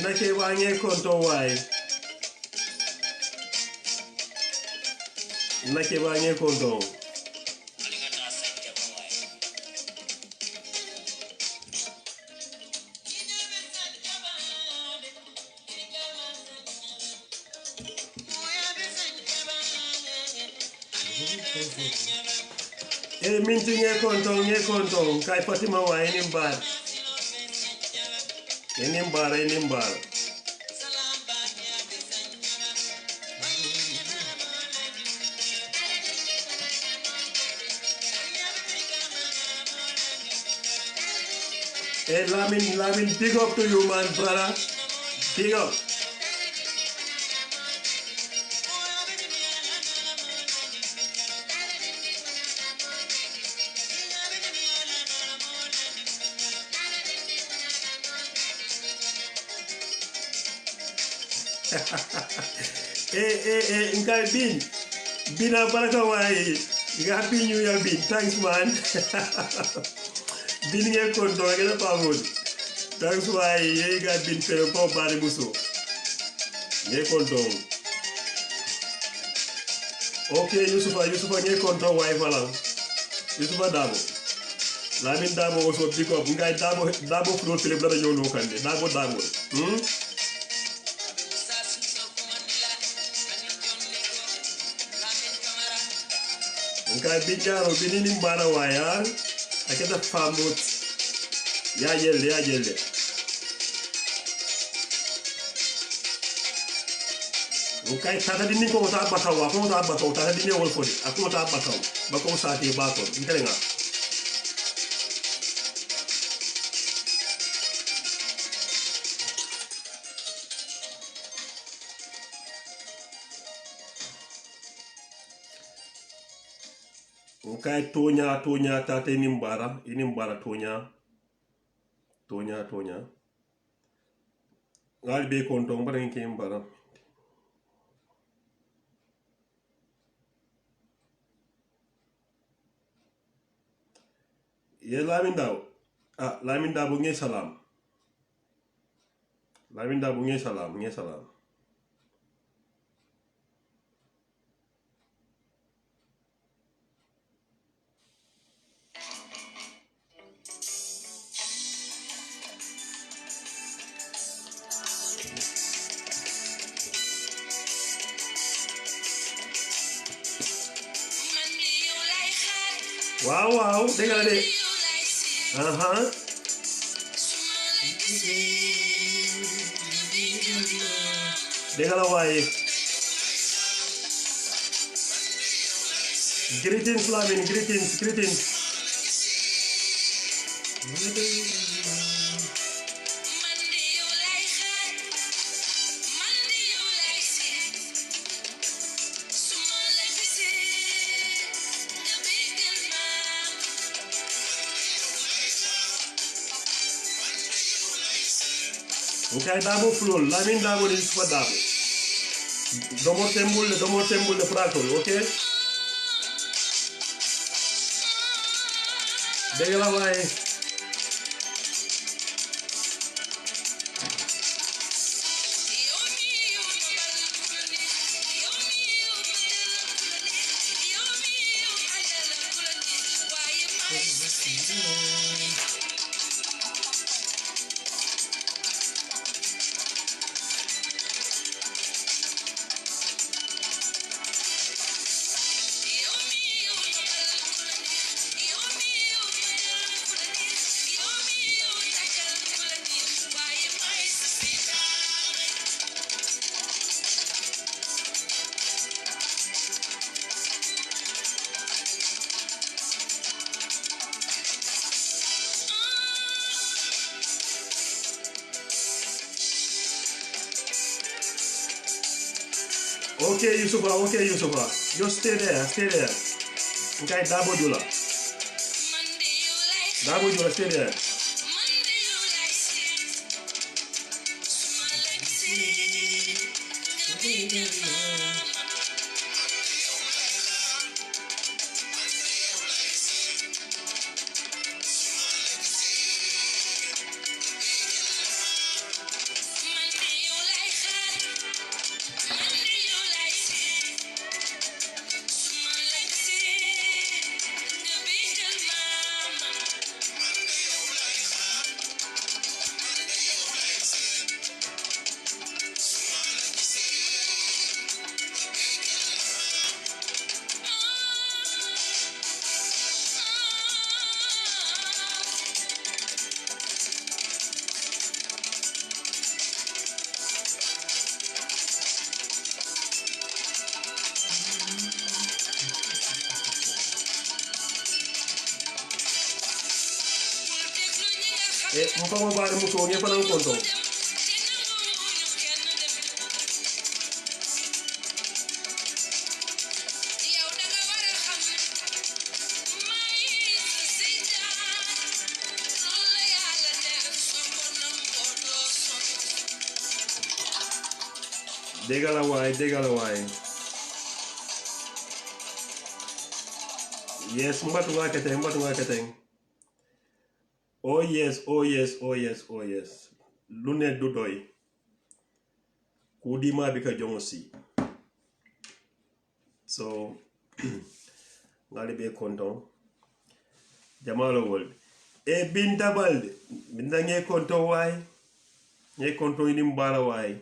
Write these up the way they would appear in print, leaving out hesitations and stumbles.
nake wange konto waay nake wange konto minti nge konto kay Fatima waay inimbar Lamin, big up to you, man, brother. Big up. Nkai bin baraka waay nga happy new year bin, thanks man. Bin nge konto ngela pamul. Thanks waay ye ga bin fere ko bari muso. Nge konto. Okay, Yusufa nge konto waay fala. Yusufa Dabo. Lamin Dabo also pick up. Ngai Dabo flow tele brother yo no kande. Dabo. Ngai bijaro binini mbara waya. Aketa famut. Ya yelle. Ngai tata dini ko ta bataw tata dini wol fodi. Ako ta bataw. Bako sa ti baton. Nkalenga. Nkai tonya tata inimbara tonya. Ngal be konto mbara nke mbara. Ye Lamin Dabo nge salam. Lamin Dabo nge salam. Wow, dégala de. Dégala waaye. Greetings Lamin, greetings. Nkai Dabo flow, Lamin Dabo ni Yusufa Dabo. Domo tembul fratol, okay? Dégala waaye. Okay, Yusufa. Just stay there. Okay, Dabo Jula, stay there. Mpamo bari muso nge fanan konton. Dégala waay. Yes, mbatu nga keteng. Oh yes. Lu ne du doy. Ku di ma bi ka jongo si. So, ngali be konton. Jamalo wol. E binda balde. Binda nge konton waay. Nge konton ini mbara waay.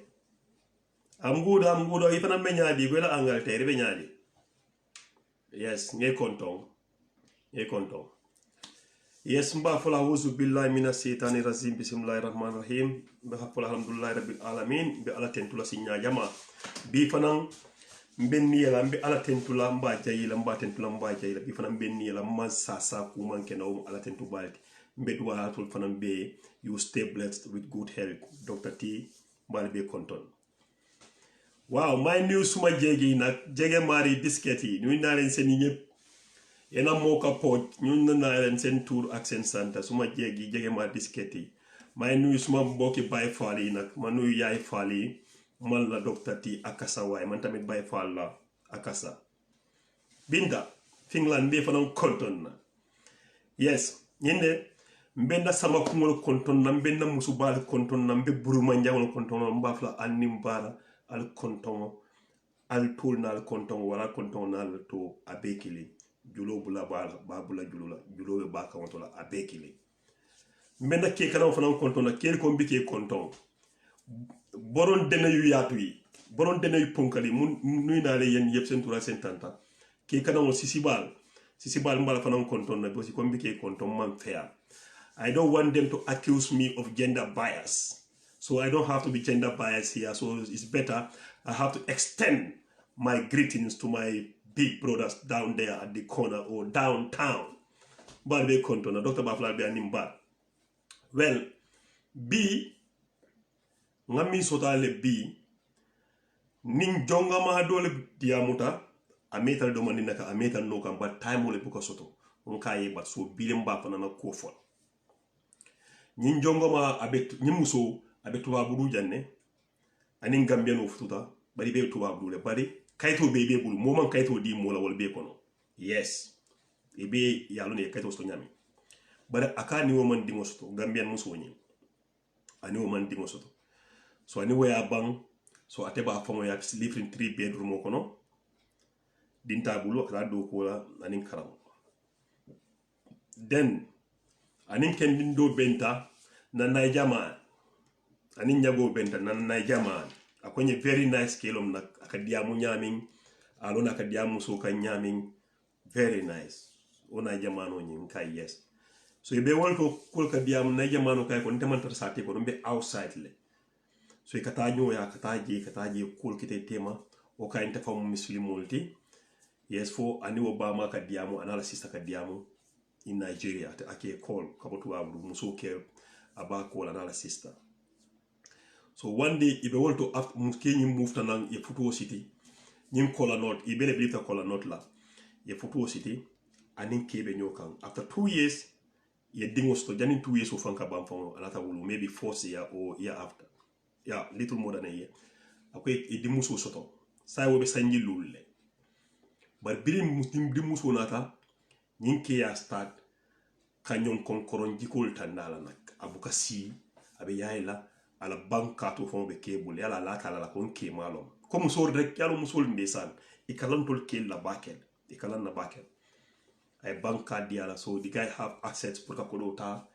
Am gudo ifana menyadi gwela Angleterre be nyadi. Yes, nge konton. Yes, mba fala wuzu billahi minas shaitani rajim bismillahirrahmanirrahim. Mba hapula alhamdulillahi rabbil alamin. Mba ala tentula sinya jama. Bi fanan mbenni yala mbe ala tentula mba jayila bi fanan mbenni yala man sasa ku man kenaw ala tentu balti. Mbe duwa atul fanan be you stay blessed with good health. Dr. T mbal be konton. Wow, my news suma jegi nak jege mari biscuit yi ñu na len sen ñepp yena moka pot ñu na len sen tour ak sen santa suma jege mari biscuit yi my news suma mbokki bay fall yi nak ma nuyu yaay fall yi man la Dr. T akasa way man tamit bay fall la akasa binda Finland be fanan konton na yes ñinde mbenda sama kumul konton na mbenda musubal konton na mbe buruma njawol konton na mbafla annim bara al konton al tool na al konton wala konton na al to abekili julo bula babula julo be baka wontola abekili mbenda ke kana fana konton na ke ko mbike konton boron dene yu yatu yi boron dene yu ponkali nuy na le yen yep sen toura sen tanta ke kana mo sisibal mbala fana konton na bosi ko mbike konton man fair. I don't want them to accuse me of gender bias. So I don't have to be gender biased here. So it's better I have to extend my greetings to my big brothers down there at the corner or downtown. Balbe kontona Dr. Bafla be animba. Well, B ngami sotale B ning jonga ma dole diamuta ametal do manina ka ametal no kam but time wole buka soto on kaye but so bilim ba fana na ko fol nin jonga ma abet nyimuso abe tubabu janne anin gambian ufututa bari be tubabu le bari kayto be bul moman kayto di mola wol be kono yes ebe yalo ne kayto so nyami bari akani wo man dingo soto gambian muso nyi ani wo man dingo soto so ani waya bang so ateba famo ya live in 3 bedroom kono dinta bulu kala do ko la anin karam then anin ken dindo benta na naijama anin nyago benta na naijama akonye very nice kelom nak akadiamu nyamin alona akadiamu so kan nyamin very nice ona jamano nyin kai yes so ibe wolto kol kadiamu na jamano kai ko ntemantar sate ko be outside le so kata nyo ya kata je kol kite tema o kai ntafa muslimulti yes for ani obama kadiamu analysis kadiamu in Nigeria ake call kabotu abdu muso ke aba call analysis. So one day if I want to after Kenyi move to nang a Futuo city ñin kola note i bele bilita kola note la ye photo city anin kebe nyokan after 2 years ye dingo sto janin 2 years o fanka bam famo anata wulu maybe 4 year or year after little more than a year akoy e dimuso soto say wobe sanji lulle bar birim dimuso nata ñin ke ya start kanyon konkoron jikol tandala nak abuka si abe yayla ala banka to fon be kebul yala la kala la kon ke malom comme so rek yalo musul ndesan e kalantol ke la bakel e kalan na bakel ay banka diala so the guy have assets pour ka ko ta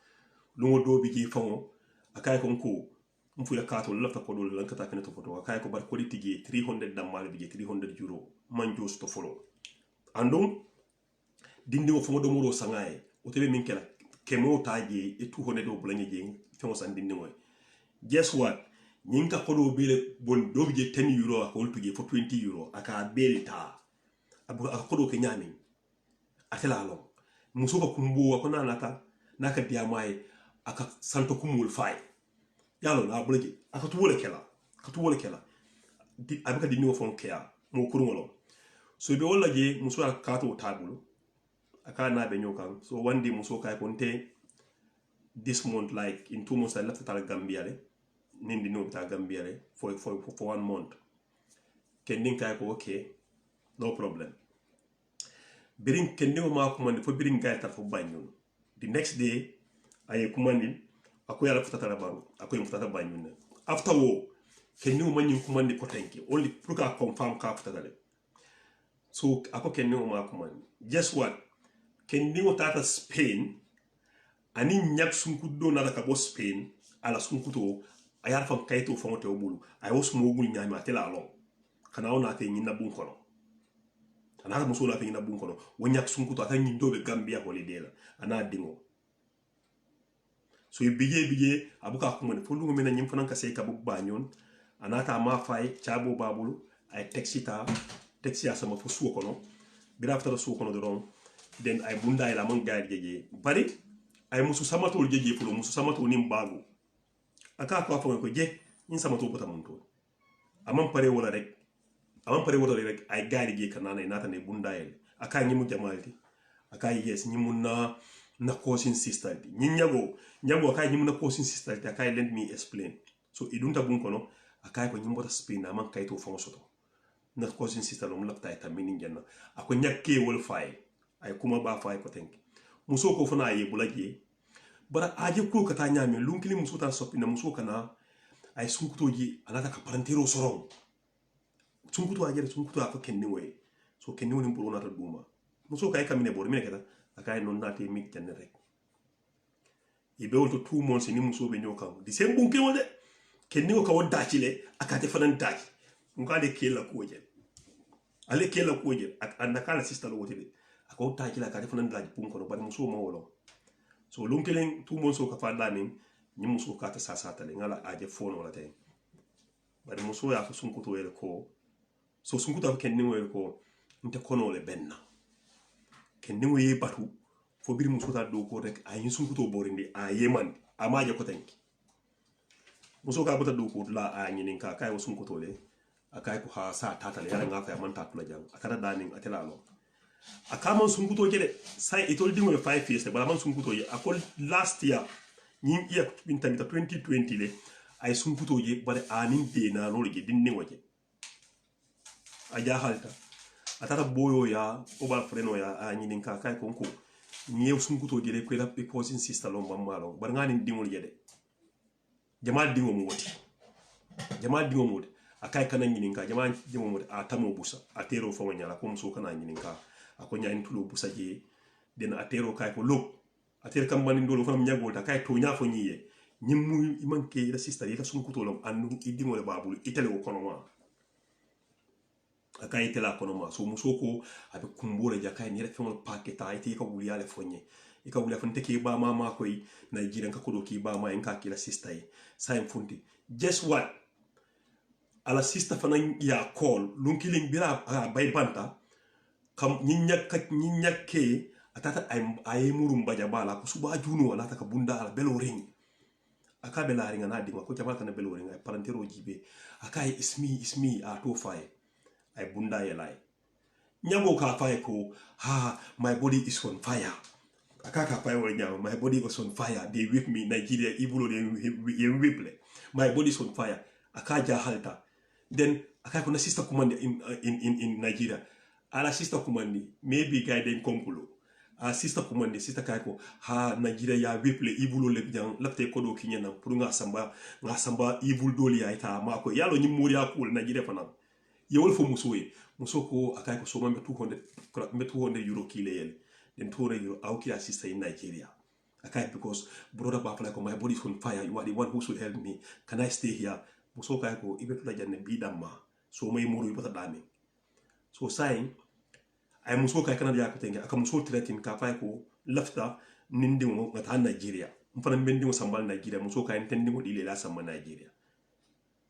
lungo do bi ji fon akay kon ko mfu ya kato la ta ko do lan kata keneto foto akay ko bar ko tigi 300 dammal bi 300 euro man jos to follow andum dindi wo fo do moro sangaye o tebe min kela kemo taje e 200 do blanye je fo san dindi moy guess what nyinka kodo bele bon do je 10 euro ko tuje for 20 euro aka belta abu kodo ke nyami atela lo muso ko kumbu ko nanata naka biya mai aka santo kumul fay yalo na bulje aka tuwole kela di abika di niwo fon kea mo kurungolo so be wala je muso aka to tabulu aka na be nyokan so one day muso kay konte this month like in 2 months I left to Gambia le nindi no ta Gambia le for 1 month kendin kay ko okay no problem birin kendin ma ko man fo birin gay tar fo bañun the next day ay kumandi akoy ala futata bang akoy futata bañun after wo kendin ma ñin kumandi ko tanki only pour ka confirm ka futata le so ako kendin ma ko man guess what kendin tata Spain ani nyak sunkudo na ka bo Spain ala sunkuto ayar fam kayto famote obulu ay wos mo gul nyama tela lo kana ona te nyina bun kono ana muso la te nyina bun kono wonyak sunkuto ata nyindo be Gambia holiday la ana dingo so bije abuka ko mon fo lungu mena nyim fanan ka sey ka bu bañon anata ma fay chabo babulu ay taxi asama fo suwo kono bira after suwo kono doron den ay bunda ila mon gaay jeje bari ay musu samatol jeje fulo musu samato nim bagu aka ko afo ko je in samato bota mon to amam pare wala rek ay gaay je kanana nata ne bunda el aka nyimu jamalti aka yes nyimu na cousin sister nyago aka nyimu na cousin sister aka let me explain so idunta bun kono aka ko nyimu bota spin amam kayto fo soto na cousin sister lo mulapta ta minin janna ako nyakke wol fay ay kuma ba fay ko tenki muso ko fana ye bulaje bara aje ko kata nyame lunkili muso ta soppi na muso kana ay sunkutoji alata ka parantero soron sunkuto afa kenni way so kenni woni pour onata duma muso kay kamine bor mine kata akay non nati mi tan rek ibe wonto 2 months ni muso be nyokan di sem bunke wode kenni ko wadda ci le akate fanan daci ngale kela ko je ak andaka la sister lo wote ako taji la akate fanan daci pun ko bari muso ma wolo so lunkelen 2 months ka fada min ni muso ka ta sasata le ngala aje phone wala tay bari muso ya fa sunkuto ele ko so sunkuto kenni wel ko nte kono le benna kenni wo batu fo bir muso ta do ko rek ay sunkuto borindi a yeman amaje ko tanki muso ka bata do ko la a nyinin ka kay wo sunkuto le akay ko ha sa tata le yara ngafa man tatu la jang akara danin atela lo akaman sunkuto jede sai itol dingo le 5 years bala man sunkuto ye akol last year nyin iya bintamita 2020 le ay sunkuto je bare anin de na no le dinni waje aja halta atata boyo ya o ba freno ya a nyinin ka kay konko nyew sunkuto jede ko la cousin sister lo mamalo bar ngani dingol jede jamal dingo mo woti akay kana nyinin ka jamal dingo mo a tamo busa a tero fo nyala ko muso kana nyinin ka ako nyaani tulo busa je den atero kay ko lop ater kam bani ndolo fam nyagol ta kay to nya fo nyiye nyimmu imanke la sister yeta sunkuto lam andu idimo le babul itele ko kono ma akay tela kono ma so muso ko abe kumbura ja kay ni re fon paketa ite ko wuli ale fonye e ka wuli fonte ke ba mama koy na jiran ka kodo ki ba ma en ka ki la sister yi say funti guess what ala sister fanan ya call lunkiling bira bay banta kam nyinyake atata ay murum baja bala ko suba juno wala ta ka bunda ala belo ring aka bela ringa na dinga ko jabal kana belo ring ay parantero jibe aka ismi a to fay ay bunda yelai nyamo ka fay ko ha my body is on fire akaka fay wala nyamo my body is on fire they whip me Nigeria ibulo they whip my body is on fire akaja halta then akako na sister command in Nigeria ala sister command maybe guy den konkulo a sister command sister kako ha Nigeria ya whip le ibulo le jang lafte ko do kinyana pour nga samba ibul doli ya ita mako yalo nyi muri akul Nigeria fana yewol fo muso ko akay ko soma me 200 euro kile yel then 200 euro auki assist in Nigeria akay because brother ba fala ko my body is on fire you are the one who should help me can I stay here muso kay ko ibe tula janne bi damma so may muru ibata dami so saying ay muso kay kana ya ko tenge aka muso tretin ka fay ko lafta nindi mo ngata Nigeria mfana mbendi mo sambal Nigeria muso kay entendi mo dile la samba Nigeria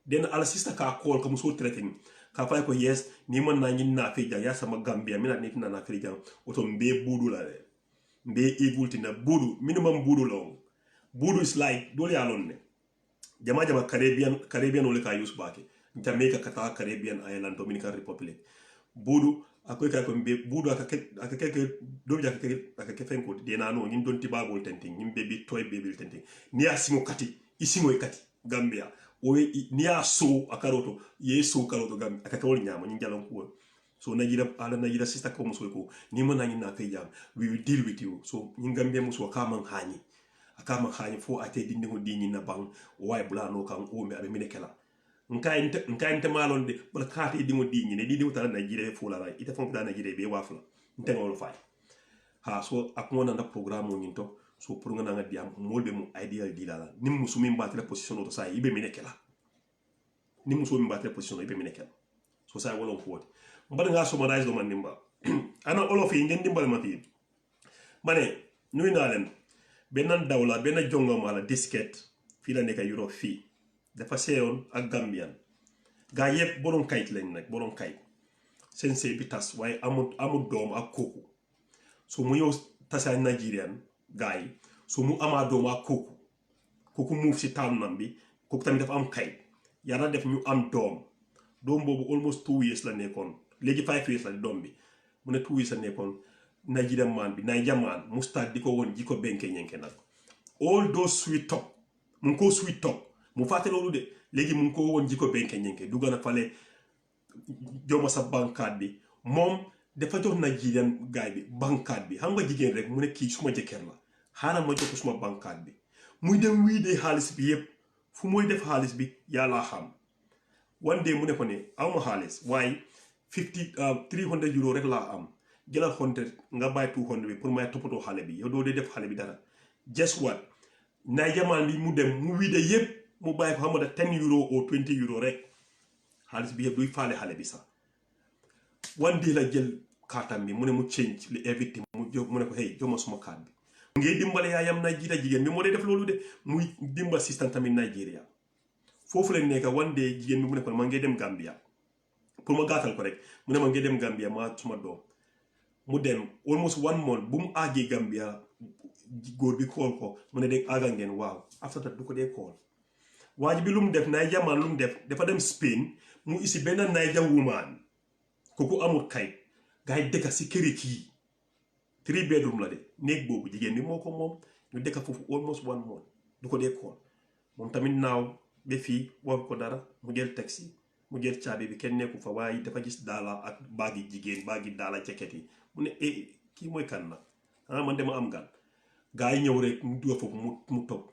then ala sister ka call ka muso tretin ka fay ko yes ni man na nyin na fe ya sama Gambia mina ni na fe jang oto mbe budu la de mbe evil budu minimum budu long budu is like dole alon ne jama Caribbean ole ka use bake Jamaica kata Caribbean Island Dominican Republic budu akoy ka ko mbe budu akake do ja akake fen ko de na no nyin don tibagol tenting nyin bebi toy bebi tenting ni asimo kati isimo kati Gambia o ni aso akaroto yeso karoto gam akatol nyama nyin jalon ko so Nigeria sister ko muso ko ni mo na nyin na fe jam we will deal with you so nyin Gambia muso kama hani akama hani fo ate dindi ko dinyi na bang way bula no kan o me abe minekela nka inte malon de bala kate dingo dinyi ne didi utara Nigeria fo la ite fon da Nigeria be wafla nte ngol fay ha so akmo na programme o nyinto so pour nga nga diam molbe mu ideal dilala nim musumi mbatre position to sa ibe minekela nim musumi mbatre position ibe minekela so sa wala ko mbal nga summarize do man nimba ana olof yi ngeen dimbal ma fi mané nuy na len benan dawla ben jonga mala disket fi la nek Europe fi dafa seyon ak Gambian ga yeb borom kayit lañ nak borom kayit sen sey bi tas waye amul dom ak koku so mu yow tassa Nigerian gaay so mu ama dom ak koku move ci town bi koku tamit dafa am kayit yara def ñu am dom bobu almost 2 years la nekkon legi 5 years la dom bi mu ne 2 years la nekkon Nigerian man bi Nigerian man mustad diko won jiko benke ñenke nak all those sweet talk mun ko sweet talk mu faté lolu de legi mun ko won jiko benke ñenke du gëna falé joma sa bankat bi mom dafa jox Nigerian gaay bi bankat bi xam nga jigen rek mu ne ki suma jëkër la xana ma jox suma bankat bi muy dem wi de xaliss bi yépp fu moy def xaliss bi yalla xam one day mu ne ko ne awma xaliss way 300 euro rek la am jëlal 100 nga bay 200 bi pour may topoto xalé bi yow do def xalé bi dara just what na jaman bi mu dem mu wide yépp mu bay ko xamada 10 euro ou 20 euro rek xaliss bi yépp duy falé xalé bi sax one day la jël katam bi mu ne mu change li everything mu jox mu ne ko hey joma suma card bi ngay dimbalé yaayam Nigeria jigen bi mo def lolu de muy dimbal assistant tamit Nigeria fofu la nekk one day jigen bi mu ne ko ma ngay dem Gambia pour ma gatal ko rek mu ne ma ngay dem Gambia ma suma dom mu dem almost 1 month bu mu agge Gambia góor bi call ko mu ne de aga ngeen waaw after that du ko de call waji bi lum def nay jaman lum def dafa dem Spain mu isi ben Niger woman koku amul kay gaay deka ci keri ki 3 bedroom la de nek bobu jigen ni moko mom ñu deka fofu almost 1 month du ko de call mom tamit naaw be fi wax ko dara mu jël taxi mu jël caabi bi kenn neeku fa waye dafa gis dala ak bagi jigen bagi dala jacket yi mu ne ki moy kan na man dama am gan gaay ñew rek mu do fofu mu top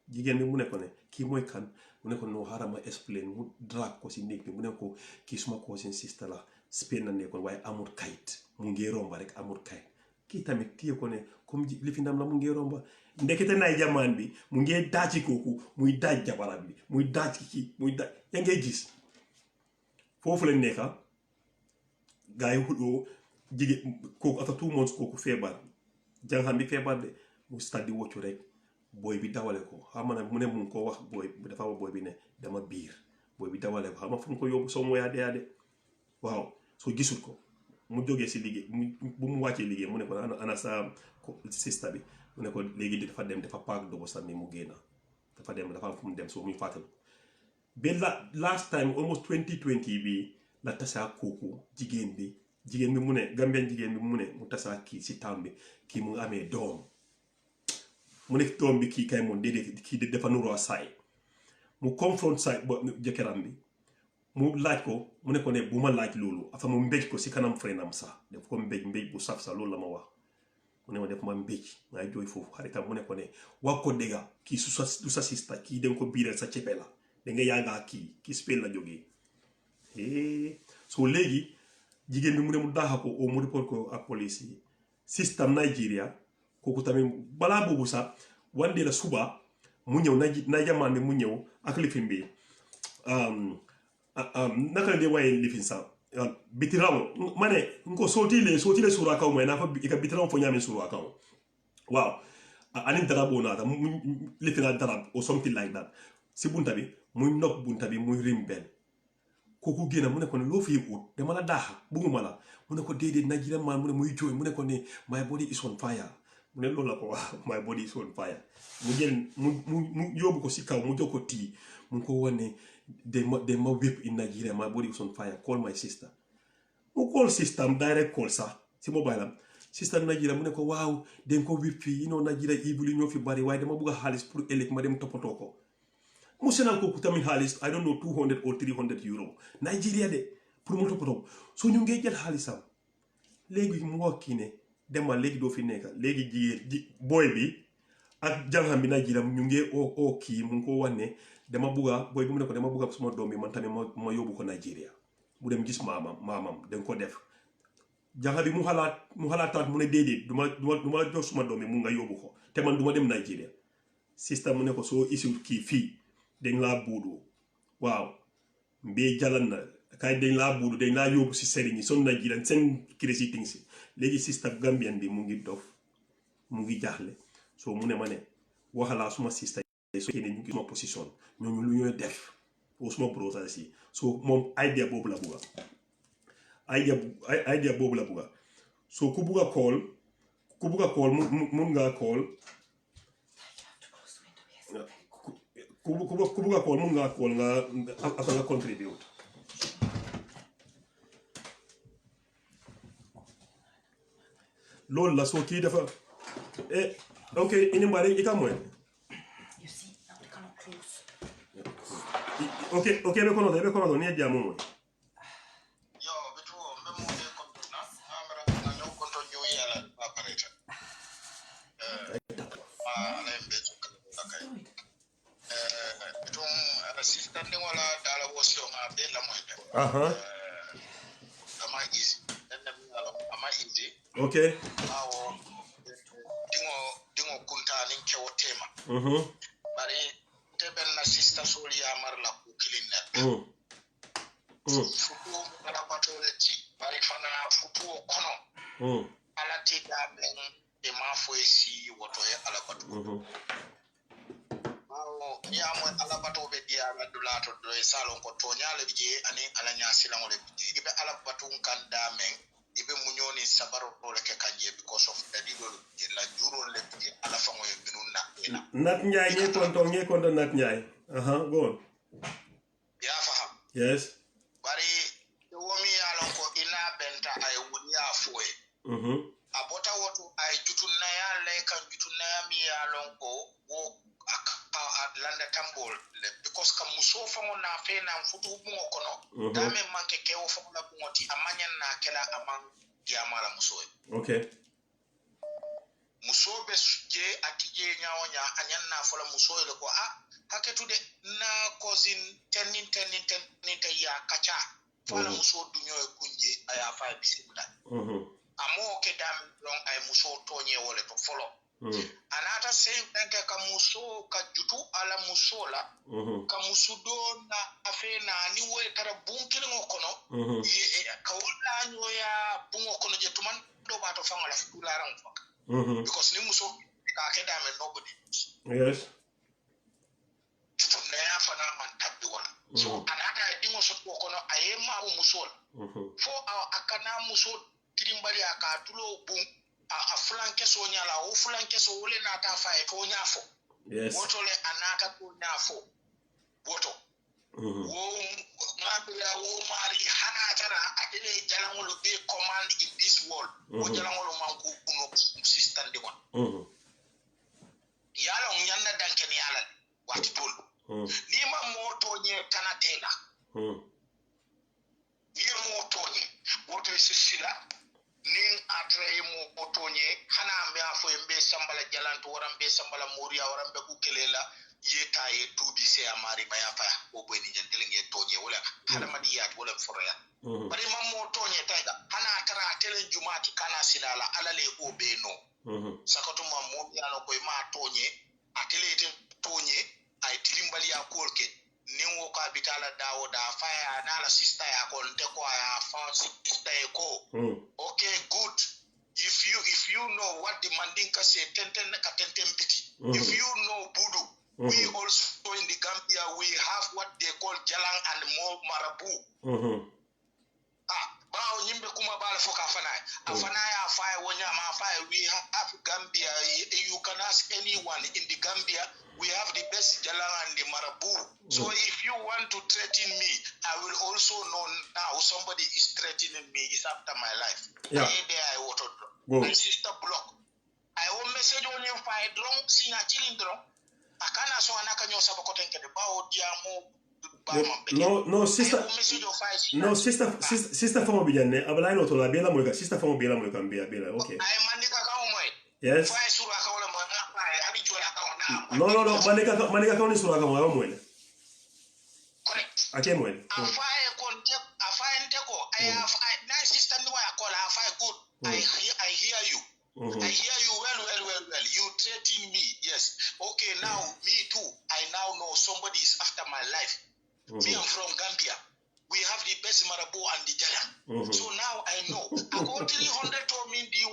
jigen bi mu ne ko ne ki moy kan mu ne ko no harama explain mu drag ko ci nek bi mu ne ko ki suma cousin sister la Spain na nekkon waye amul kayit mu ngi romba rek amul kayit ki tamit tiye ko ne comme li fi ndam la mu ngi romba ndekete nay jaman bi mu ngi daaci koku muy daaj jabaram bi muy daaj ki muy daaj ya ngay gis fofu lañ nekka gaay hudo jige koku ata 2 months koku febar jangham bi febar de mu stadi woccu rek boy bi dawale ko xamana mu ne mu ko wax boy dafa wax boy bi ne dama biir boy bi dawale ko xama fu ko yobbu so mo yaade waaw so gisul ko mu joge ci liggéey bu mu wacce liggéey mu ne ko ana sa sister bi mu ne ko legi dafa dem dafa paak do sanni mu gena dafa dem dafa fu mu dem so muy fatal be last time almost 2020 bi la tasa kooku jigéen bi mu ne Gambian jigéen bi mu ne mu tasa kii si town bi kii mu amee doom mu ne doom bi kii kay moom déedéet kii dafa nuroo saay mu confront saay ba jëkkëram bi mu laaj ko mu ne ko ne bu ma laaj loolu afa mu mbéj ko si kanam freinam sax def ko mbéj bu saf sax loolu la ma wax mu ne ma def ma mbéj ngay jooy foofu xaritam mu ne ko ne wax ko dégga kii du sa sista kii danga ko biiral sa cepe la danga yaagaa kii Spain la jógee so léegi jigéen bi mu ne mu daaxa ko o mu report ko ak police yi système Nigeria kooku tamit balaa boobu sax wande la suba mu ñëw na jamaan bi mu ñëw ak lifin bi naka la dee waaye lifin sax bitiraŋo ma ne nko sootile suura kaŋo ma naa fa i ka bitiraŋo fo ñaameŋ suura kaŋo waaw aniŋ daraboo naata lifina darab or something like that si bunta bi muy nok bunta bi muy rimbel kooku génn mu ne ko ne loo fi ut dama la daaxa bugguma la mu ne ko déedéet Nigerian man mu ne muy jooy mu ne ko ne my body is on fire mu ne loolu la ko wax my body is on fire mu jël mu yóbbu ko si kaw mu jox ko tii mu ko wane they ma whip in Nigeria my body is on fire call my sister mu call system direct call sax si mobile am sister Nigeria mu ne ko waaw den ko whip fii you know Nigeria evil ñoo fi bari waaye dama bëgg a xaalis pour ëllëg ma dem toppatoo ko mu senal ko tamit xaalis I don't know 200 or 300 euro Nigeria de pour mu toppatoo so ñu ngey jël xaalisam léegi mu wax kii ne demal léegi doo fi nekk léegi jigéen booy bi ak jàngham bi Nigeria ñu ngee oo kii mu ngi ko wax ne dama bugga booy bi mu ne ko dama bugga suma doom bi man tamit ma yóbbu ko Nigeria mu dem gis maamam danga ko def jànga bi mu xalaataat mu ne déedéet duma la jox suma doom bi mu nga yóbbu ko te man duma dem Nigeria système mu ne ko soo isul kii fii dañ laa buudu waaw mbee jalan na kay dañ laa buudu dañ laa yóbbu si sëriñ yi son Nigeria seen crazy things si léegi système Gambian bi mu ngi dof mu ngi jaaxle soo mu ne ma ne waxalaa suma système so kene ñu ngi suma position ñooñu lu ñooy def o suma brosa si so moom idea boobu la bugga idea boobu la bugga so ku bugga call mun ngaa call ku bugga call mun ngaa call nga aka nga contribute loolu la soo kii dafa ok ini mbari ika moy ok be kono ni jamu moy yo bitu memo de kontona amara na no konto ñu yala operator ala mbe to kay bitu assistant wala dala wosio ma be la moy ama easy ama easy okay awo dingo kunta nin kewo tema bari teben na sister soli amar la ku kilin futu ala patoleti bari fana futu kono ala ti da ben e ma fo esi woto e ala patu awo ya mo ala patu be dia la dulato do e salon ko to nyaale bije ani ala nyasi la ngole bije ibe ala patu kan da men ibe munyoni sabaro tole ke kanje because of the digo la juro le bije ala fango e binuna nat nyaay ñe konto nat nyaay go on ya faham yes bari womi alon ko ina benta ay wuri afoe abota woto ay jutunna ya le kan jutunna ya mi alon ko wo landa tambol because kam muso fango na fe na futu bungo kono dame manke ke wo fango la bungo ti amanyan na kela amang diamala muso okay muso be je atije nyaonya anyan na fola muso le ko haketude na cousin tenin te ya kacha fola muso dunyo e kunje aya fa bisimda amo ke dam long ay muso tonye wole to folo anata sey benke ka muso ka jutu ala muso la ka musudo na afena ni we tara bunkile ngokono ka wala nyoya bungo kono je tuman do ba to fangala fu la ran fa because ni muso ka ke dame nobody yes jutu na ya fana man tabbi wala so anata dingo so ko kono ayema muso fo akana muso tirimbali aka tulo bun a flanke so nyala o flanke so wole na ta fa e to nyafo yes woto le anata ko nyafo woto wo ngabila wo mari hana tara atele jalangolo be command in this world o jalangolo manku kuno system de won yalo nyanna danken yala wati tol ni ma moto nye tanatela ni moto nye moto sisila nin atre moto nye hana me afo mbe sambala jalanto warambe sambala moria warambe kukelela yeta ye tubi se amari baya fa o bweni jantelenge tonye wala hada madiyat wala foroya bari mammo tonye tayga hana tara telen jumati kana silala alale o beno sakato mammo yalo koy ma tonye atele tonye ay tilimbali ya kolke ningo ka bitala dawo da faya na la sister ya ko nte ko ya fa sister e ko okay good if you know what the mandinka say tenten ka tenten biti if you know budu we also in the Gambia we have what they call Jalang and Mo Marabu. Bao nyimbe kuma bala foka afanai. Afanai afai wanyama afai. We have Gambia. You can ask anyone in the Gambia. We have the best Jalang and the Marabu. So if you want to threaten me, I will also know now somebody is threatening me. Is after my life. Yeah. My sister block. I will message on him fire drunk. Sina chilling drunk. Akana so anaka nyosa bakotenke de bawo diamo no sister famo bijanne abala no to la bela moy ka sister famo bela moy kan bela okay ay manika ka moy yes fay sura ka wala mo na abi jola ka no manika ka ni sura ka mo moy correct ake moy afay ko ay na sister ni wa ko la afay good I hear you. I hear you well. You threaten me, yes. Okay, now me too. I now know somebody is after my life. Me, I'm from Gambia. We have the best Marabu and the Jalan. So now I know. I go 300 to me the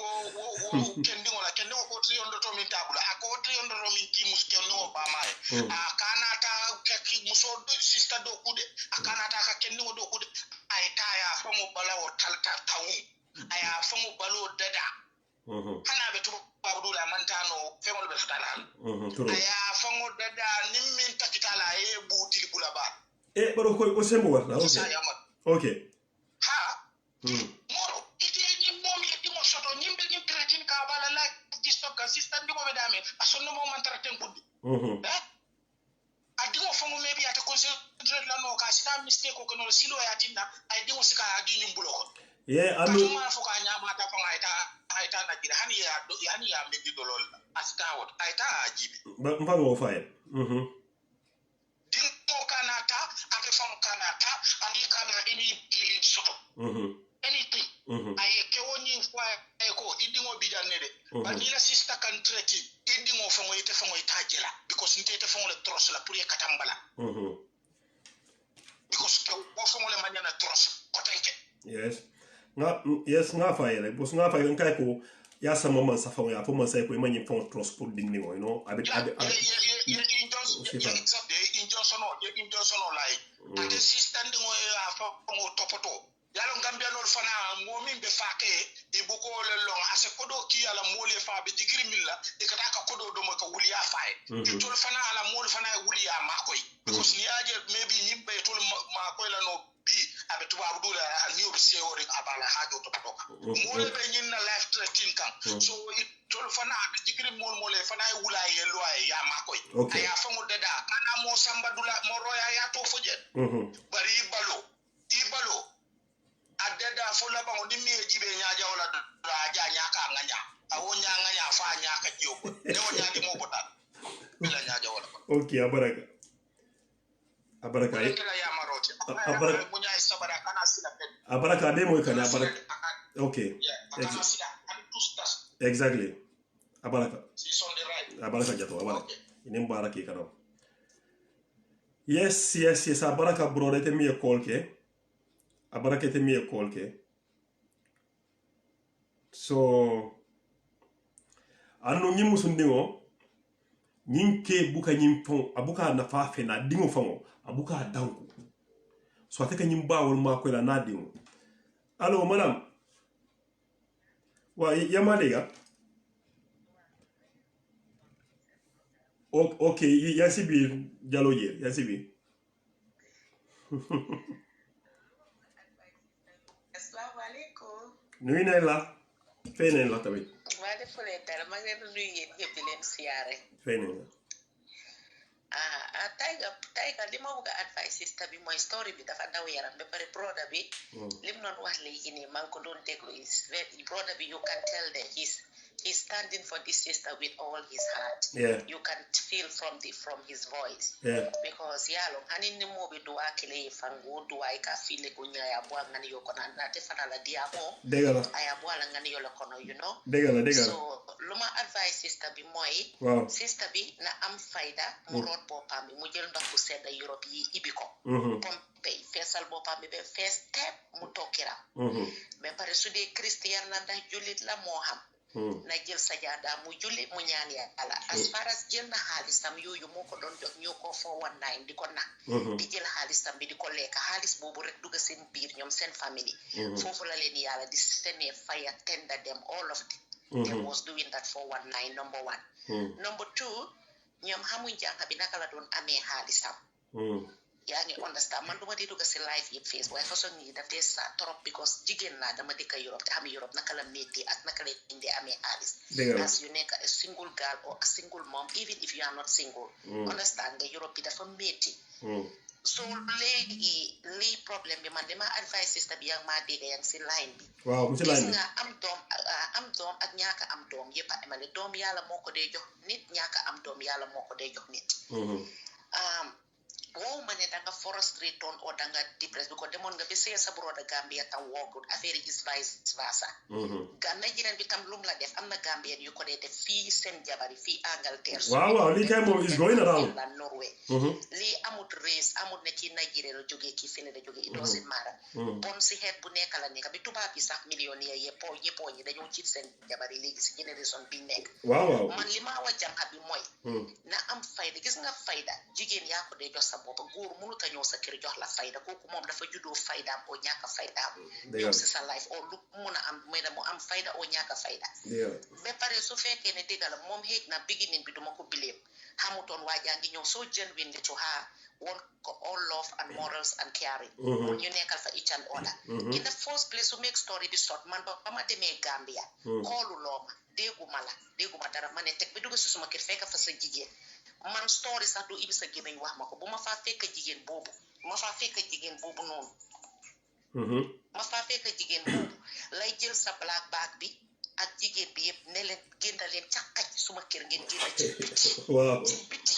kending on a kending go 300 to me tabula. I go 300 to me kimus kending Obama. Akanata kaki muso sister do kude. Akanata kending do kude. I tire from Obala or Talta Town. I have from Obalo Dada. Hana betu babula mantano fengol be fatala aya fango dada nimmin takitala e buti bulaba baro ko sembo warna okay ha moro ite ni momi e timo soto nyimbe ni tretin ka bala la distok assistant ko be dame asonno mo man traten buddi adimo fango mebi ata concentrate la no ka sita mistake ko no silo ya tinna ay dimo sika adi nyumbulo ko alu ma foka nyama ta fanga aita na jira hani ya mbi dolol askawot aita ajibi mfango file dingo kanata ake fam kanata ani kana ini gili soto anything aye kewoni fwa eko idingo bijanede but ila sister can treat idingo fango itajela because nte fango le tros la pour katambala because ko fango le manyana tros kotenke yes nga fire bos nga fire nkai ko ya sama man sa fon ya po man sai ko manyi fon trust pour ding ningo you know abi injoso no like and the system ngo ya fon topoto yalo Gambia no fana momin be fake e buko le long ase kodo ki ala mole fa be dikri milla e kata ka kodo do mo ka wuli ya fae e tol fana ala mole fana wuli ya makoy because ni aje maybe nyimbe tol makoy la no bi abe tuba abdula ni obise ori abala hajo to toka mole be nyinna life threatening kan so it tol fana abe dikri mole fana wula ye lo ya makoy aya fango deda kana mo samba dula mo roya ya to foje bari ibalo adeda fola ba ngodi mi jibe nyaaja wala da ja nyaaka nganya awo nyanga fa nyaaka jiobo ne wonya di mo bota bila nyaaja wala okay abaraka ay ya maroti abaraka munya isabara kana sila pen abaraka be mo kana abaraka okay exactly abaraka si on the right abaraka jato abaraka ini mubaraki kana yes abaraka bro rete mi call ke abaraka te mi call ke so anu nyimu sundingo nyinke buka nyimfon abuka na fa fe na dingo fango abuka danku so ataka nyimba wol ma ko la na dingo allo madam wa yamadega okay yasibi jaloje yasibi salaamaaleykum. nuyu nañ la fay nañ la tamit maa def leen dara maa ngi leen di nuyu yéen ñëpp di leen siyaare. fay nañ la Taiga li ma bëgg a advice sista bi mooy story bi dafa daw yaram ba pare broda bi lim doon wax léegi nii maa ngi ko doon déglu is broda bi you can tell that he's standing for this sister with all his heart. You can feel from his voice. Because yalo hanini mobi duwa kile fangu duwa ika feel kunya ya bwa ngani yoko na nate fanala diamo. Degala. Aya bwa la ngani yolo kono, you know. Degala. So luma advice sister bi moi. Wow. Sister bi na am faida murot bopam bi mujel ndox bu sedda Europe yi ibiko. Pompey fesal bopam bi be first step mu tokira. Mais pare su dee Christian na ndax julit la moo xam. Na jël sajada mu julli mu ñaan Yàlla as far as jël na xaalisam yooyu moo ko doon jox ñoo ko 419 di ko na di jël xaalisam bi di ko lekk xaalis boobu rek dugg seen biir ñoom seen famille foofu la leen Yàlla di sene fire tender them all of them was doing that 419 number one. Number two ñoom xamuñ jànq bi naka la doon amee xaalisam yaa ngi understand man duma di dugg si live yëpp face waaye façon yi daf dee sa trop because jigéen laa dama dëkk Europe te xam Europe naka la métti ak naka la indi amee xaalis as you nekk a single girl or a single mom even if you are not single understand nga Europe bi dafa métti so léegi lii problème bi man dama advice sister bi yaa ngi maa dégg yaa ngi si line bi gis nga am doom ak ñaaka am doom yëpp a emale doom yàlla moo ko dee jox nit ñaaka am doom yàlla moo ko dee jox nit wow ma ne danga frustrate on o danga depressed because demoon nga ba see sa broda Gambia tam woogul affaire yi is vice versa Nigerian bi tam lum la def am na Gambian yu ko dee def fii seen jabari fii Angleterre waaw lii kay moom is going around la Norway lii amut race amut ne ci Nigeria la jógee kii fii la jógee it doesn't matter bon si xeet bu nekk la nekk bi tubaab bi sax millionnaire ñëppoo ñi dañoo ciit seen jabari léegi si génération bi nekk waaw man li ma wax jànq bi mooy na am fayda gis nga fayda jigéen yaa ko dee jox sa bopp góor mënut a ñëw sa kër jox la fayda kooku moom dafa juddoo faydaam oo ñàkk faydaam ñëw si sa life oo lu mun a am mooy da mu am fayda oo ñàkk fayda ba pare su fekkee ne dëgg la moom xëy na beginning bi duma ko bileem xamutoon waa jaa ngi ñëw soo genuinely to her won ko all love and morals and caring mun ñu nekkal fa each and other in the first place to make story bi short man ba ma demee Gambia xoolu loo ma dégguma dara ma ne teg bi dugg si suma kër fekk fa sa jigéen man story sax du ibi sa gémmiñ wax ma ko bu ma faa fekk jigéen boobu noonu ma faa fekk jigéen boobu lay jël sa black bag bi ak jigéen bi yëpp ne leen génda leen ca xaj suma kër ngeen génda ci biti